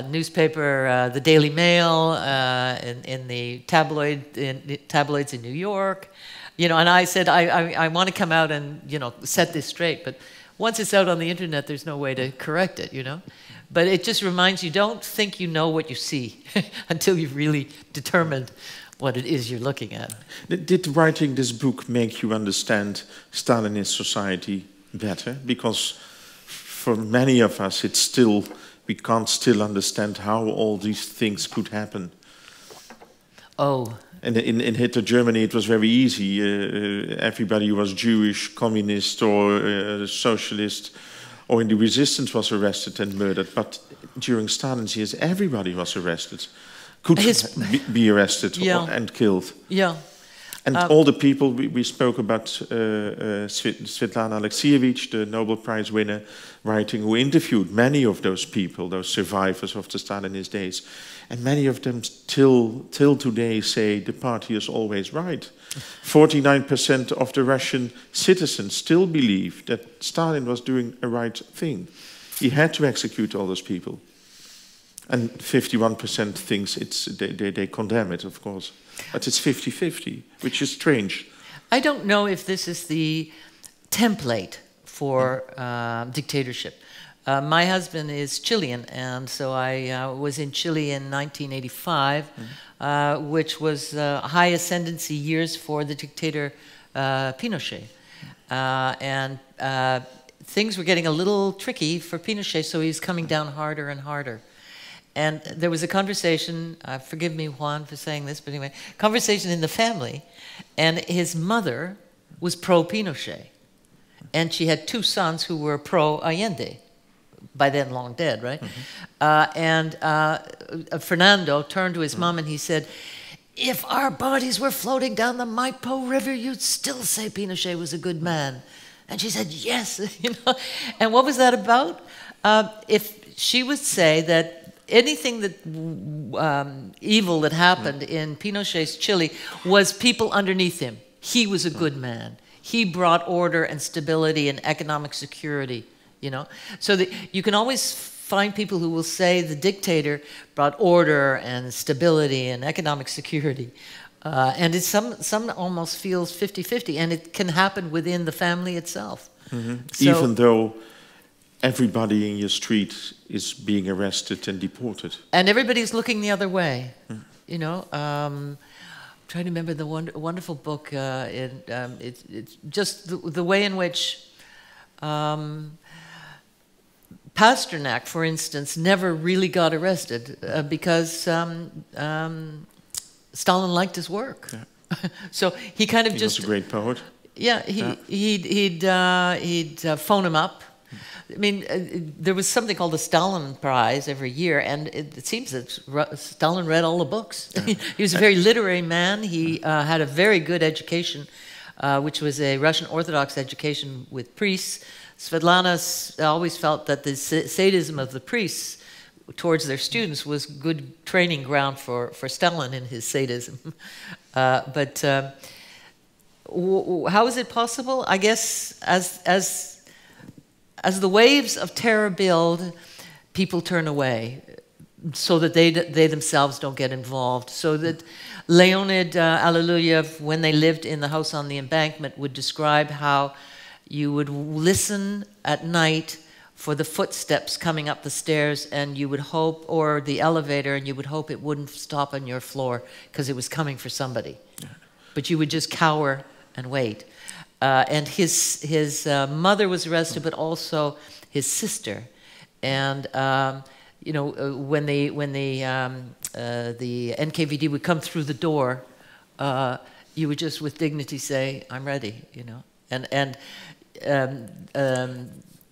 newspaper, the Daily Mail, in the tabloids in New York. You know, and I said, I want to come out and, set this straight, but once it's out on the internet, there's no way to correct it, But it just reminds you, don't think you know what you see until you've really determined what it is you're looking at. Did writing this book make you understand Stalinist society better? Because for many of us, we can't still understand how all these things could happen. Oh. And in Hitler Germany, it was very easy. Everybody who was Jewish, communist, or socialist, or in the resistance was arrested and murdered. But during Stalin's years, everybody was arrested. Could be arrested and killed. Yeah. And all the people, we spoke about Svetlana Alexievich, the Nobel Prize winner, who interviewed many of those people, those survivors of the Stalinist days. And many of them till today say the party is always right. 49% of the Russian citizens still believe that Stalin was doing a right thing. He had to execute all those people. And 51% thinks they condemn it, of course. But it's 50-50, which is strange. I don't know if this is the template for dictatorship. My husband is Chilean, and so I was in Chile in 1985, which was high ascendancy years for the dictator Pinochet. And things were getting a little tricky for Pinochet, so he was coming down harder and harder. And there was a conversation, forgive me, Juan, for saying this, but anyway, conversation in the family, and his mother was pro-Pinochet. And she had two sons who were pro-Allende, by then long dead, right? Fernando turned to his mom and he said, if our bodies were floating down the Maipo River, you'd still say Pinochet was a good man. And she said, yes. And what was that about? If she would say that anything that evil that happened in Pinochet's Chile was people underneath him. He was a good man. He brought order and stability and economic security, So you can always find people who will say the dictator brought order and stability and economic security. And it's some almost feels 50-50, and it can happen within the family itself. So, even though everybody in your street is being arrested and deported. And everybody's looking the other way, you know. I'm trying to remember the wonderful book. It's just the way in which Pasternak, for instance, never really got arrested because Stalin liked his work. Yeah. So he kind of he just... was a great poet. Yeah, he'd phone him up. I mean, there was something called the Stalin Prize every year, and it seems that Stalin read all the books. Yeah. He was a very literary man. He had a very good education, which was a Russian Orthodox education with priests. Svetlana always felt that the sadism of the priests towards their students was good training ground for Stalin in his sadism. But how is it possible? I guess as the waves of terror build, people turn away so that they themselves don't get involved. So that Leonid Alleluyev, when they lived in the house on the Embankment, would describe how you would listen at night for the footsteps coming up the stairs, and you would hope, or the elevator, and you would hope it wouldn't stop on your floor because it was coming for somebody. Yeah. But you would just cower and wait. And his mother was arrested, but also his sister. And you know, when the NKVD would come through the door, you would just with dignity say, "I'm ready," you know. And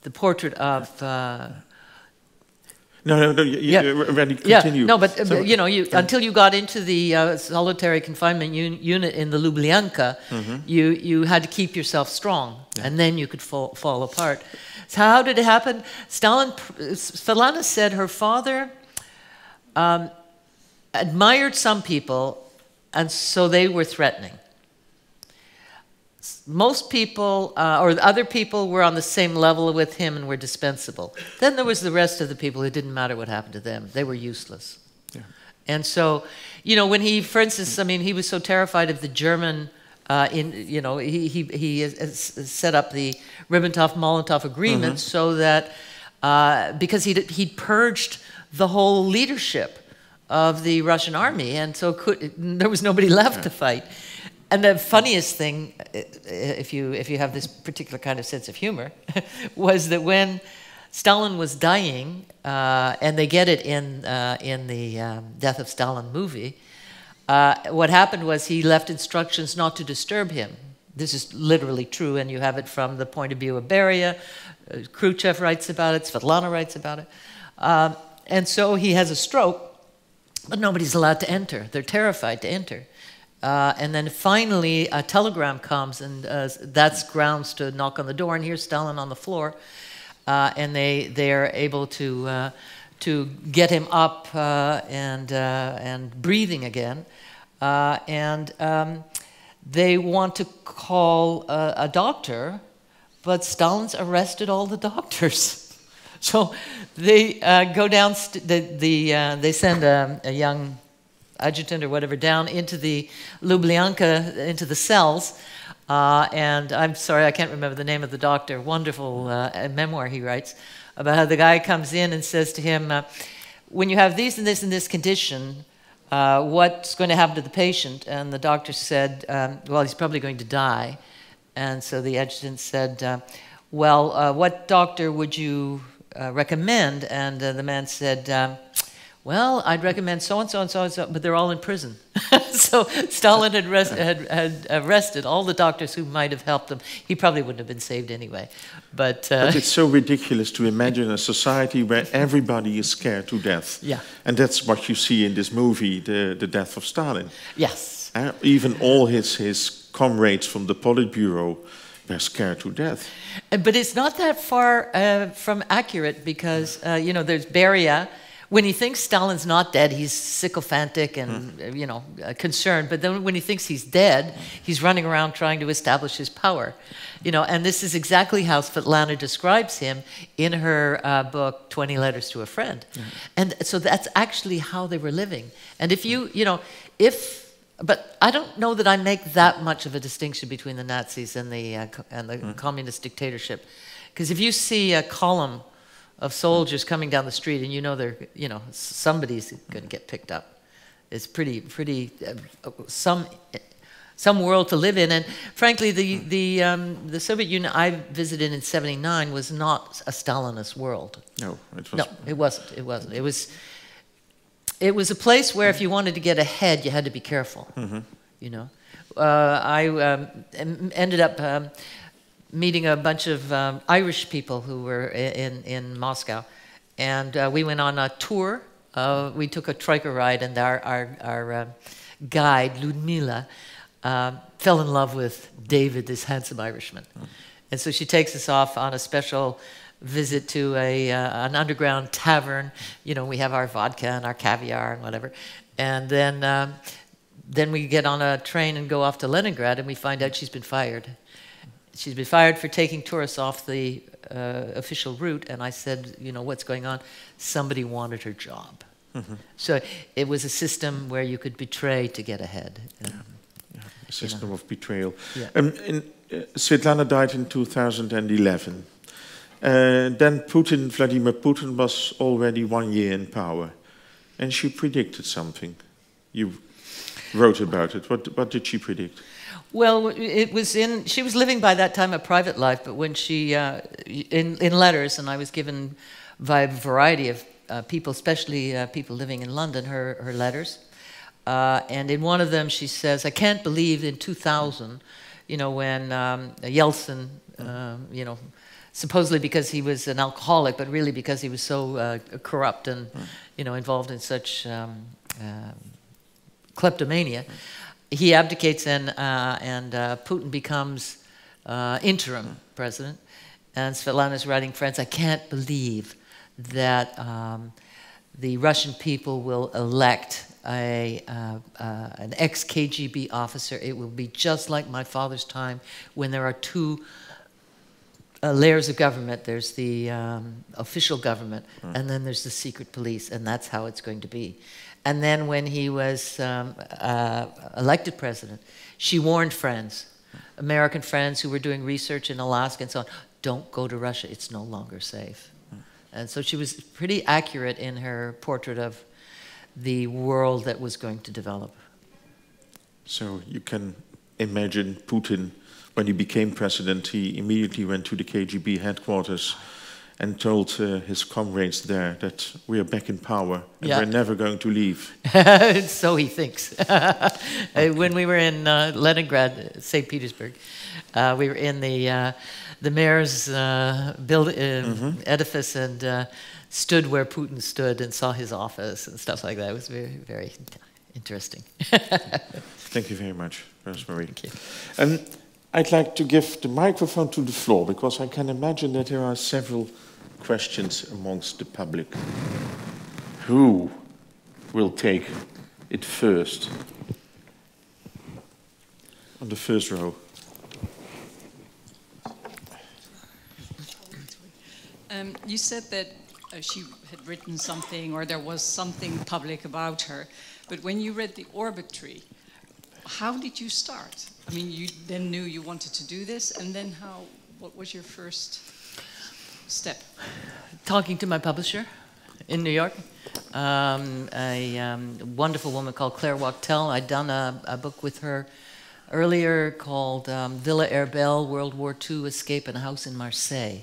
the portrait of No, ready, continue. Yeah, no, but you know, until you got into the solitary confinement unit in the Lubyanka, you had to keep yourself strong, and then you could fall apart. So how did it happen? Svetlana said her father admired some people, and so they were threatening. Most people, or other people, were on the same level with him and were dispensable. Then there was the rest of the people. It didn't matter what happened to them. They were useless. Yeah. And so, you know, when he, for instance, I mean, he was so terrified of the German, you know, he set up the Ribbentrop-Molotov agreement so that, because he'd purged the whole leadership of the Russian army, and so there was nobody left to fight. And the funniest thing, if you have this particular kind of sense of humor, was that when Stalin was dying, and they get it in the Death of Stalin movie, what happened was he left instructions not to disturb him. This is literally true, and you have it from the point of view of Beria. Khrushchev writes about it, Svetlana writes about it. And so he has a stroke, but nobody's allowed to enter. They're terrified to enter. And then finally a telegram comes, and that's grounds to knock on the door, and here's Stalin on the floor, and they are able to get him up and breathing again, and they want to call a doctor, but Stalin's arrested all the doctors, so they go down. They send a young adjutant or whatever down into the Lubyanka, into the cells, and I'm sorry, I can't remember the name of the doctor. Wonderful memoir he writes about how the guy comes in and says to him, when you have these and this and this condition, what's going to happen to the patient? And the doctor said, well, he's probably going to die. And so the adjutant said, well, what doctor would you recommend? And the man said, well, I'd recommend so-and-so and so-and-so, but they're all in prison. So Stalin had arrested all the doctors who might have helped him. He probably wouldn't have been saved anyway. But it's so ridiculous to imagine a society where everybody is scared to death. Yeah. And that's what you see in this movie, The Death of Stalin. Yes. Even all his comrades from the Politburo were scared to death. But it's not that far from accurate because, you know, there's Beria. When he thinks Stalin's not dead, he's sycophantic and, you know, concerned. But then when he thinks he's dead, he's running around trying to establish his power. You know, and this is exactly how Svetlana describes him in her book, 20 Letters to a Friend. And so that's actually how they were living. And if you know, if But I don't know that I make that much of a distinction between the Nazis and the communist dictatorship, because if you see a column of soldiers coming down the street and you know they're, you know, somebody's going to get picked up, it's pretty some world to live in. And frankly, the Soviet Union I visited in '79 was not a Stalinist world. No, it was. No, it wasn't. It wasn't. It was a place where if you wanted to get ahead, you had to be careful. You know, I ended up meeting a bunch of Irish people who were in Moscow, and we went on a tour. We took a troika ride, and our guide Ludmila fell in love with David, this handsome Irishman, and so she takes us off on a special visit to an underground tavern. You know, we have our vodka and our caviar and whatever, and then we get on a train and go off to Leningrad, and we find out she's been fired. She's been fired for taking tourists off the official route, and I said, you know, what's going on? Somebody wanted her job. So it was a system where you could betray to get ahead. A system of betrayal. Yeah. Svetlana died in 2011. Then Vladimir Putin was already 1 year in power, and she predicted something. You wrote about it. What did she predict? Well, it was she was living by that time a private life, but when she, in letters, and I was given by a variety of people, especially people living in London, her letters. And in one of them she says, I can't believe in 2000, you know, when Yeltsin, you know, supposedly because he was an alcoholic, but really because he was so corrupt and, you know, involved in such kleptomania. He abdicates and Putin becomes interim president. And Svetlana's writing, friends, I can't believe that the Russian people will elect an ex-KGB officer. It will be just like my father's time when there are two layers of government. There's the official government, and then there's the secret police, and that's how it's going to be. And then when he was elected president, she warned friends, American friends who were doing research in Alaska and so on, don't go to Russia, it's no longer safe. And so she was pretty accurate in her portrait of the world that was going to develop. So you can imagine Putin, when he became president, he immediately went to the KGB headquarters and told his comrades there that we are back in power and we're never going to leave. So he thinks. When we were in Leningrad, St. Petersburg, we were in the mayor's edifice and stood where Putin stood and saw his office and stuff like that. It was very, very interesting. Thank you very much, Rosemary. Thank you. I'd like to give the microphone to the floor because I can imagine that there are several questions amongst the public. Who will take it first? On the first row. You said that she had written something or there was something public about her, but when you read the Obituary, how did you start? I mean, you then knew you wanted to do this, and then what was your first step? Talking to my publisher in New York, a wonderful woman called Claire Wachtel. I'd done a book with her earlier called Villa Herbel, World War II Escape in a House in Marseille.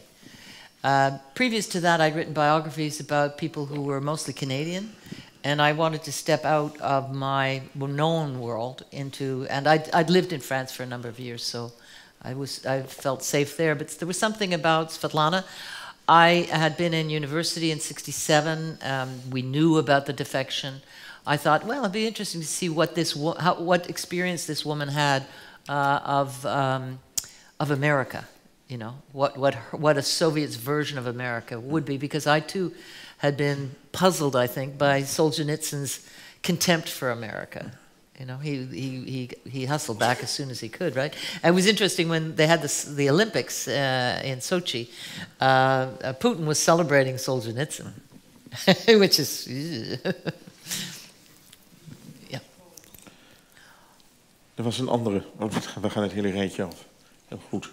Previous to that, I'd written biographies about people who were mostly Canadian, and I wanted to step out of my known world into, and I'd lived in France for a number of years, so I felt safe there. But there was something about Svetlana. I had been in university in '67. We knew about the defection. I thought, well, it'd be interesting to see what experience this woman had of America. You know, what a Soviet's version of America would be, because I too had been puzzled, I think, by Solzhenitsyn's contempt for America. You know, he hustled back as soon as he could, right? And it was interesting when they had the Olympics in Sochi. Putin was celebrating Solzhenitsyn, which is yeah. Er was een andere. Oh, we gaan het hele rijtje af. Heel goed.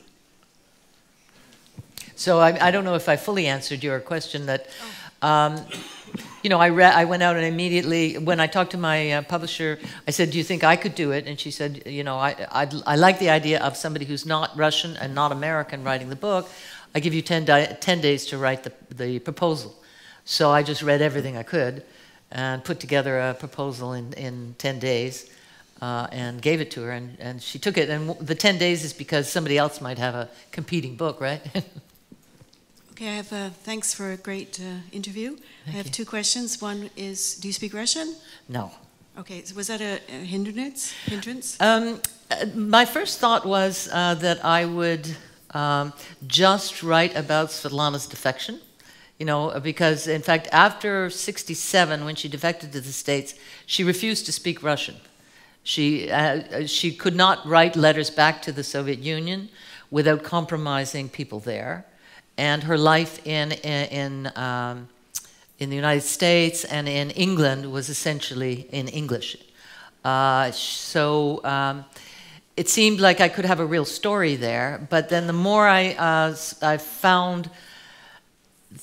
So I don't know if I fully answered your question. That, you know, I went out and immediately, when I talked to my publisher, I said, "Do you think I could do it?" And she said, "You know, I like the idea of somebody who's not Russian and not American writing the book. I give you 10 days to write the proposal." So I just read everything I could and put together a proposal in 10 days and gave it to her, and she took it. And the 10 days is because somebody else might have a competing book, right? Okay, I have thanks for a great interview. I have 2 questions. One is, do you speak Russian? No. Okay, so was that a hindrance? My first thought was that I would just write about Svetlana's defection. You know, because in fact, after '67, when she defected to the States, she refused to speak Russian. She could not write letters back to the Soviet Union without compromising people there. And her life in the United States and in England was essentially in English. So it seemed like I could have a real story there. But then the more I found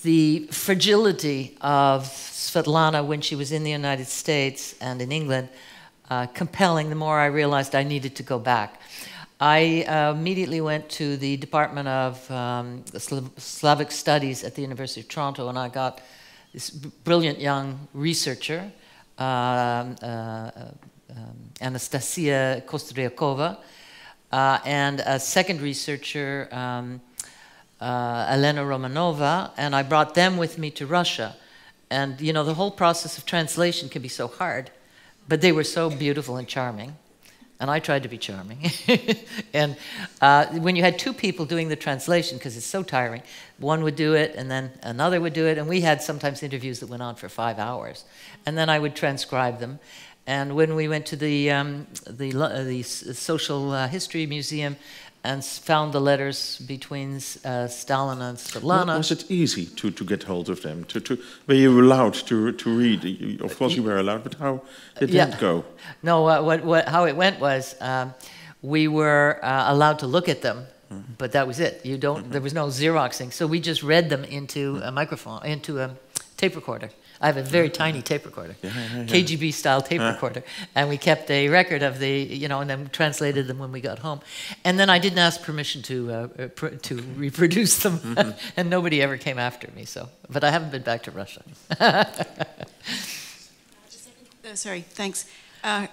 the fragility of Svetlana when she was in the United States and in England compelling, the more I realized I needed to go back. I immediately went to the Department of Slavic Studies at the University of Toronto, and I got this brilliant young researcher, Anastasia Kostryakova, and a second researcher, Elena Romanova, and I brought them with me to Russia. And, you know, the whole process of translation can be so hard, but they were so beautiful and charming. And I tried to be charming. And when you had 2 people doing the translation, because it's so tiring, one would do it and then another would do it. And we had sometimes interviews that went on for 5 hours. And then I would transcribe them. And when we went to the Social History Museum and found the letters between Stalin and Svetlana. Was it easy to get hold of them? Were you allowed to read? Of course you were allowed, but how did that go? No, how it went was we were allowed to look at them, but that was it. There was no Xeroxing, so we just read them into a microphone, into a tape recorder. I have a very tiny tape recorder, KGB-style tape recorder, and we kept a record of and then translated them when we got home. And then I didn't ask permission to reproduce them, and nobody ever came after me. So, but I haven't been back to Russia. Sorry, thanks.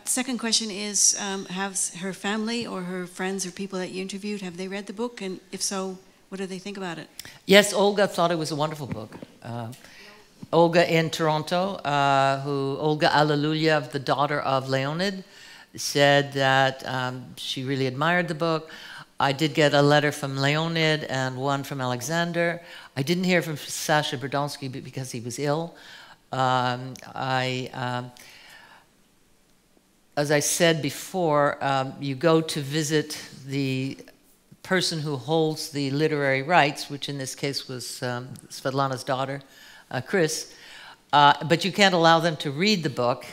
Second question is, have her family or her friends or people that you interviewed, have they read the book? And if so, what do they think about it? Yes, Olga thought it was a wonderful book. Olga in Toronto, Olga Alleluyev, the daughter of Leonid, said that she really admired the book. I did get a letter from Leonid and one from Alexander. I didn't hear from Sasha Berdonsky because he was ill. As I said before, you go to visit the person who holds the literary rights, which in this case was Svetlana's daughter, Chris, but you can't allow them to read the book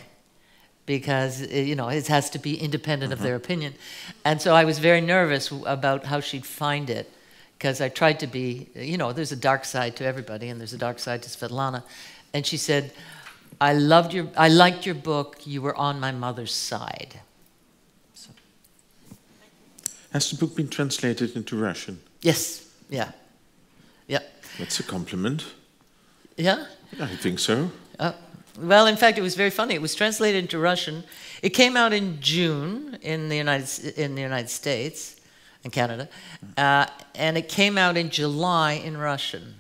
because it has to be independent of their opinion. And so I was very nervous about how she'd find it, because I tried to be, there's a dark side to everybody, and there's a dark side to Svetlana. And she said, I liked your book, you were on my mother's side. So. Has the book been translated into Russian? Yes, yeah. That's a compliment. Yeah? I think so. Well, in fact, it was very funny. It was translated into Russian. It came out in June in the United States and Canada, and it came out in July in Russian.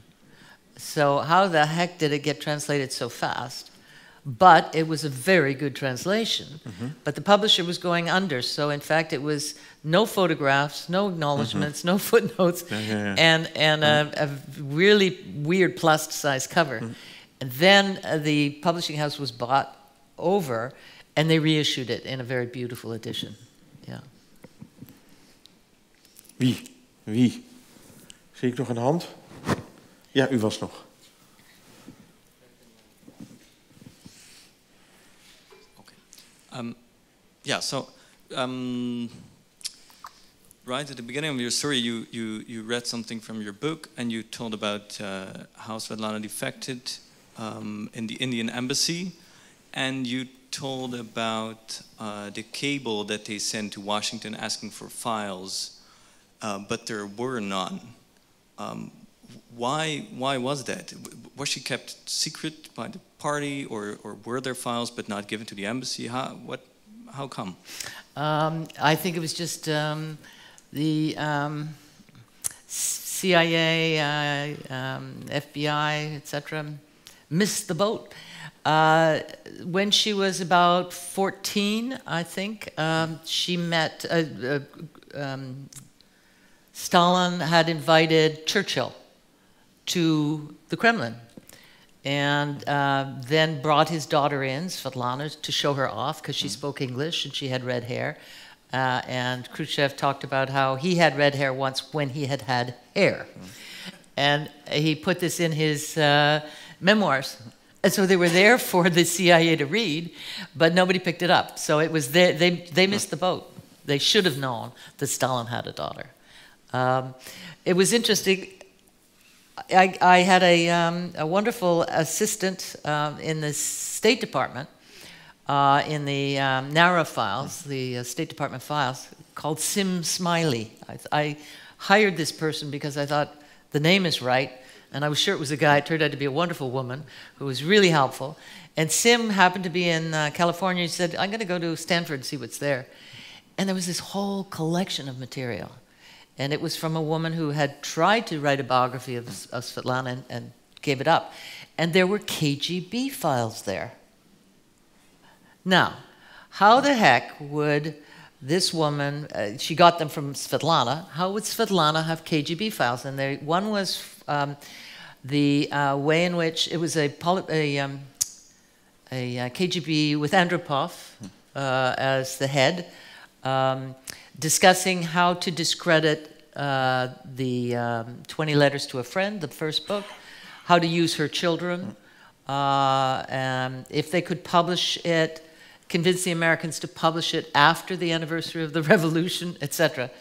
So how the heck did it get translated so fast? But it was a very good translation. But the publisher was going under, so in fact it was no photographs, no acknowledgements, no footnotes, and a really weird plasticized cover. And then the publishing house was bought over, and they reissued it in a very beautiful edition. Yeah. Wie? Zie ik nog een hand? Ja, u was nog. Yeah, so right at the beginning of your story, you read something from your book, and you told about how Svetlana defected in the Indian embassy, and you told about the cable that they sent to Washington asking for files, but there were none. Why was that? Was she kept secret by the party, or were there files but not given to the embassy? How come? I think it was just the CIA, FBI, etc. missed the boat. When she was about 14, I think, she met, Stalin had invited Churchill to the Kremlin, and then brought his daughter in, Svetlana, to show her off, because she spoke English and she had red hair. And Khrushchev talked about how he had red hair once when he had had hair. And he put this in his memoirs. And so they were there for the CIA to read, but nobody picked it up. So it was they missed the boat. They should have known that Stalin had a daughter. It was interesting. I had a wonderful assistant in the State Department, in the NARA files, the State Department files, called Sim Smiley. I hired this person because I thought the name is right, and I was sure it was a guy. It turned out to be a wonderful woman who was really helpful. And Sim happened to be in California. He said, I'm going to go to Stanford and see what's there. And there was this whole collection of material. And it was from a woman who had tried to write a biography of Svetlana and gave it up. And there were KGB files there. Now, how the heck would this woman, she got them from Svetlana, how would Svetlana have KGB files? And one was the way in which it was a KGB with Andropov as the head, discussing how to discredit the 20 Letters to a Friend, the first book, how to use her children, if they could publish it, convince the Americans to publish it after the anniversary of the revolution, etc.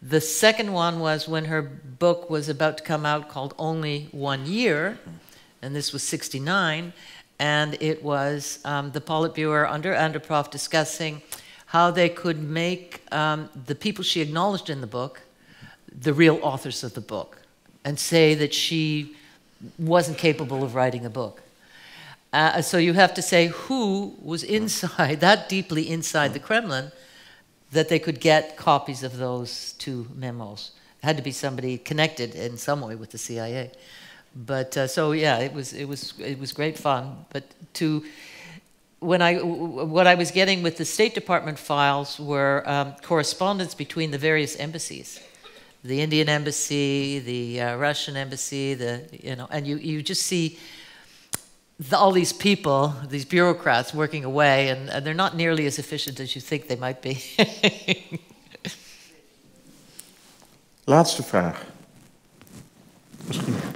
The second one was when her book was about to come out, called Only 1 Year, and this was 1969, and it was the Politburo under Andropov discussing how they could make the people she acknowledged in the book the real authors of the book, and say that she wasn't capable of writing a book. So you have to say who was inside, that deeply inside the Kremlin, that they could get copies of those two memos. It had to be somebody connected in some way with the CIA. But so yeah, it was great fun. But what I was getting with the State Department files were correspondence between the various embassies, the Indian embassy, the Russian embassy, and you just see all these people, these bureaucrats working away, and they're not nearly as efficient as you think they might be. Laatste vraag.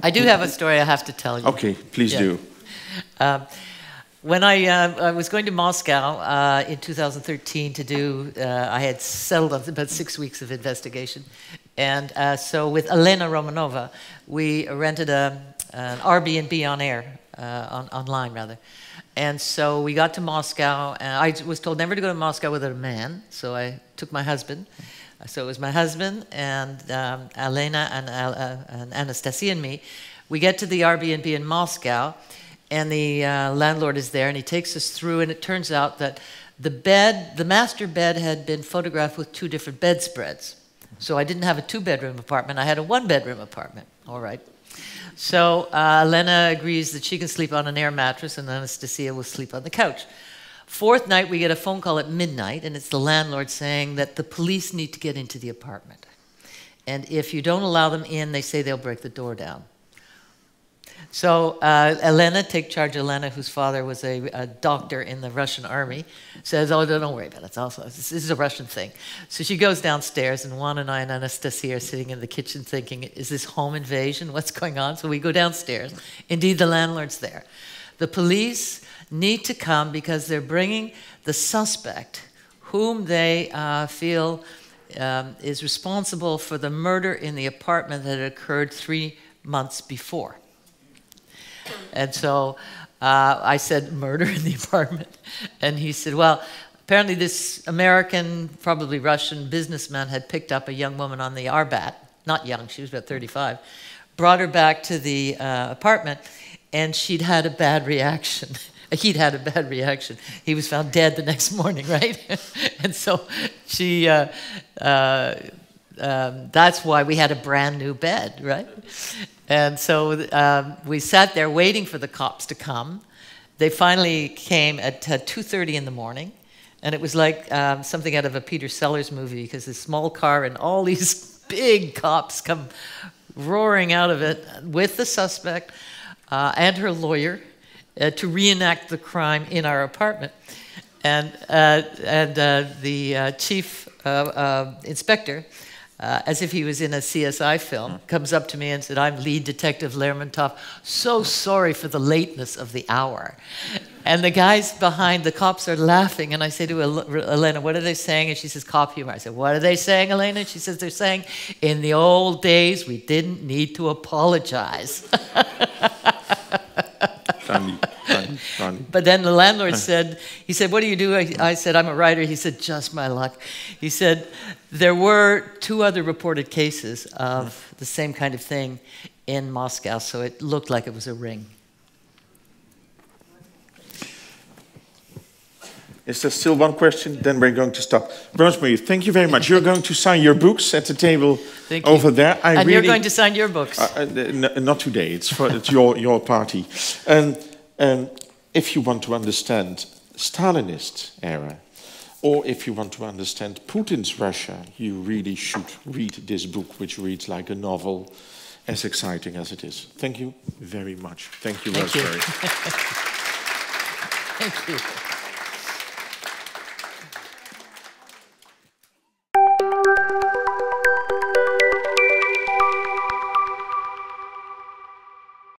I do have a story I have to tell you. Okay, please do. When I was going to Moscow in 2013 to do, I had settled on about 6 weeks of investigation. And so with Elena Romanova, we rented an Airbnb on air, online rather. And so we got to Moscow, and I was told never to go to Moscow without a man, so I took my husband. So it was my husband and Elena and Anastasia and me. We get to the Airbnb in Moscow, and the landlord is there, and he takes us through, and it turns out that the master bed had been photographed with 2 different bedspreads. So I didn't have a 2-bedroom apartment, I had a 1-bedroom apartment. All right. So Elena agrees that she can sleep on an air mattress, and Anastasia will sleep on the couch. 4th night, we get a phone call at midnight, and it's the landlord saying that the police need to get into the apartment. And if you don't allow them in, they say they'll break the door down. So Elena, take charge Elena, whose father was a doctor in the Russian army, says, oh, don't worry about it. This is a Russian thing. So she goes downstairs, and Juan and I and Anastasia are sitting in the kitchen thinking, is this home invasion? What's going on? So we go downstairs. Indeed, the landlord's there. The police need to come because they're bringing the suspect whom they feel is responsible for the murder in the apartment that had occurred 3 months before. And so I said, murder in the apartment? And he said, well, apparently this American, probably Russian businessman had picked up a young woman on the Arbat, not young, she was about 35, brought her back to the apartment, and she'd had a bad reaction. He'd had a bad reaction. He was found dead the next morning, right? And so she, that's why we had a brand new bed, right? And so we sat there waiting for the cops to come. They finally came at 2:30 in the morning, and it was like something out of a Peter Sellers movie, because this small car and all these big cops come roaring out of it with the suspect and her lawyer to reenact the crime in our apartment. And the chief inspector, as if he was in a CSI film, comes up to me and said, I'm lead detective Lermontov, so sorry for the lateness of the hour. And the guys behind, the cops are laughing, and I say to Elena, what are they saying? And she says, cop humor. I said, what are they saying, Elena? And she says, they're saying, in the old days, we didn't need to apologize. Funny. But then the landlord said, he said, what do you do? I said, I'm a writer. He said, just my luck. He said, there were 2 other reported cases of the same kind of thing in Moscow, so it looked like it was a ring. Is there still one question? Then we're going to stop. Rosemary, thank you very much. You're going to sign your books at the table over there. And you're going to sign your books. Not today. It's your party. And if you want to understand Stalinist era, or if you want to understand Putin's Russia, you really should read this book, which reads like a novel, as exciting as it is. Thank you very much. Thank you, Rosemary. Thank you.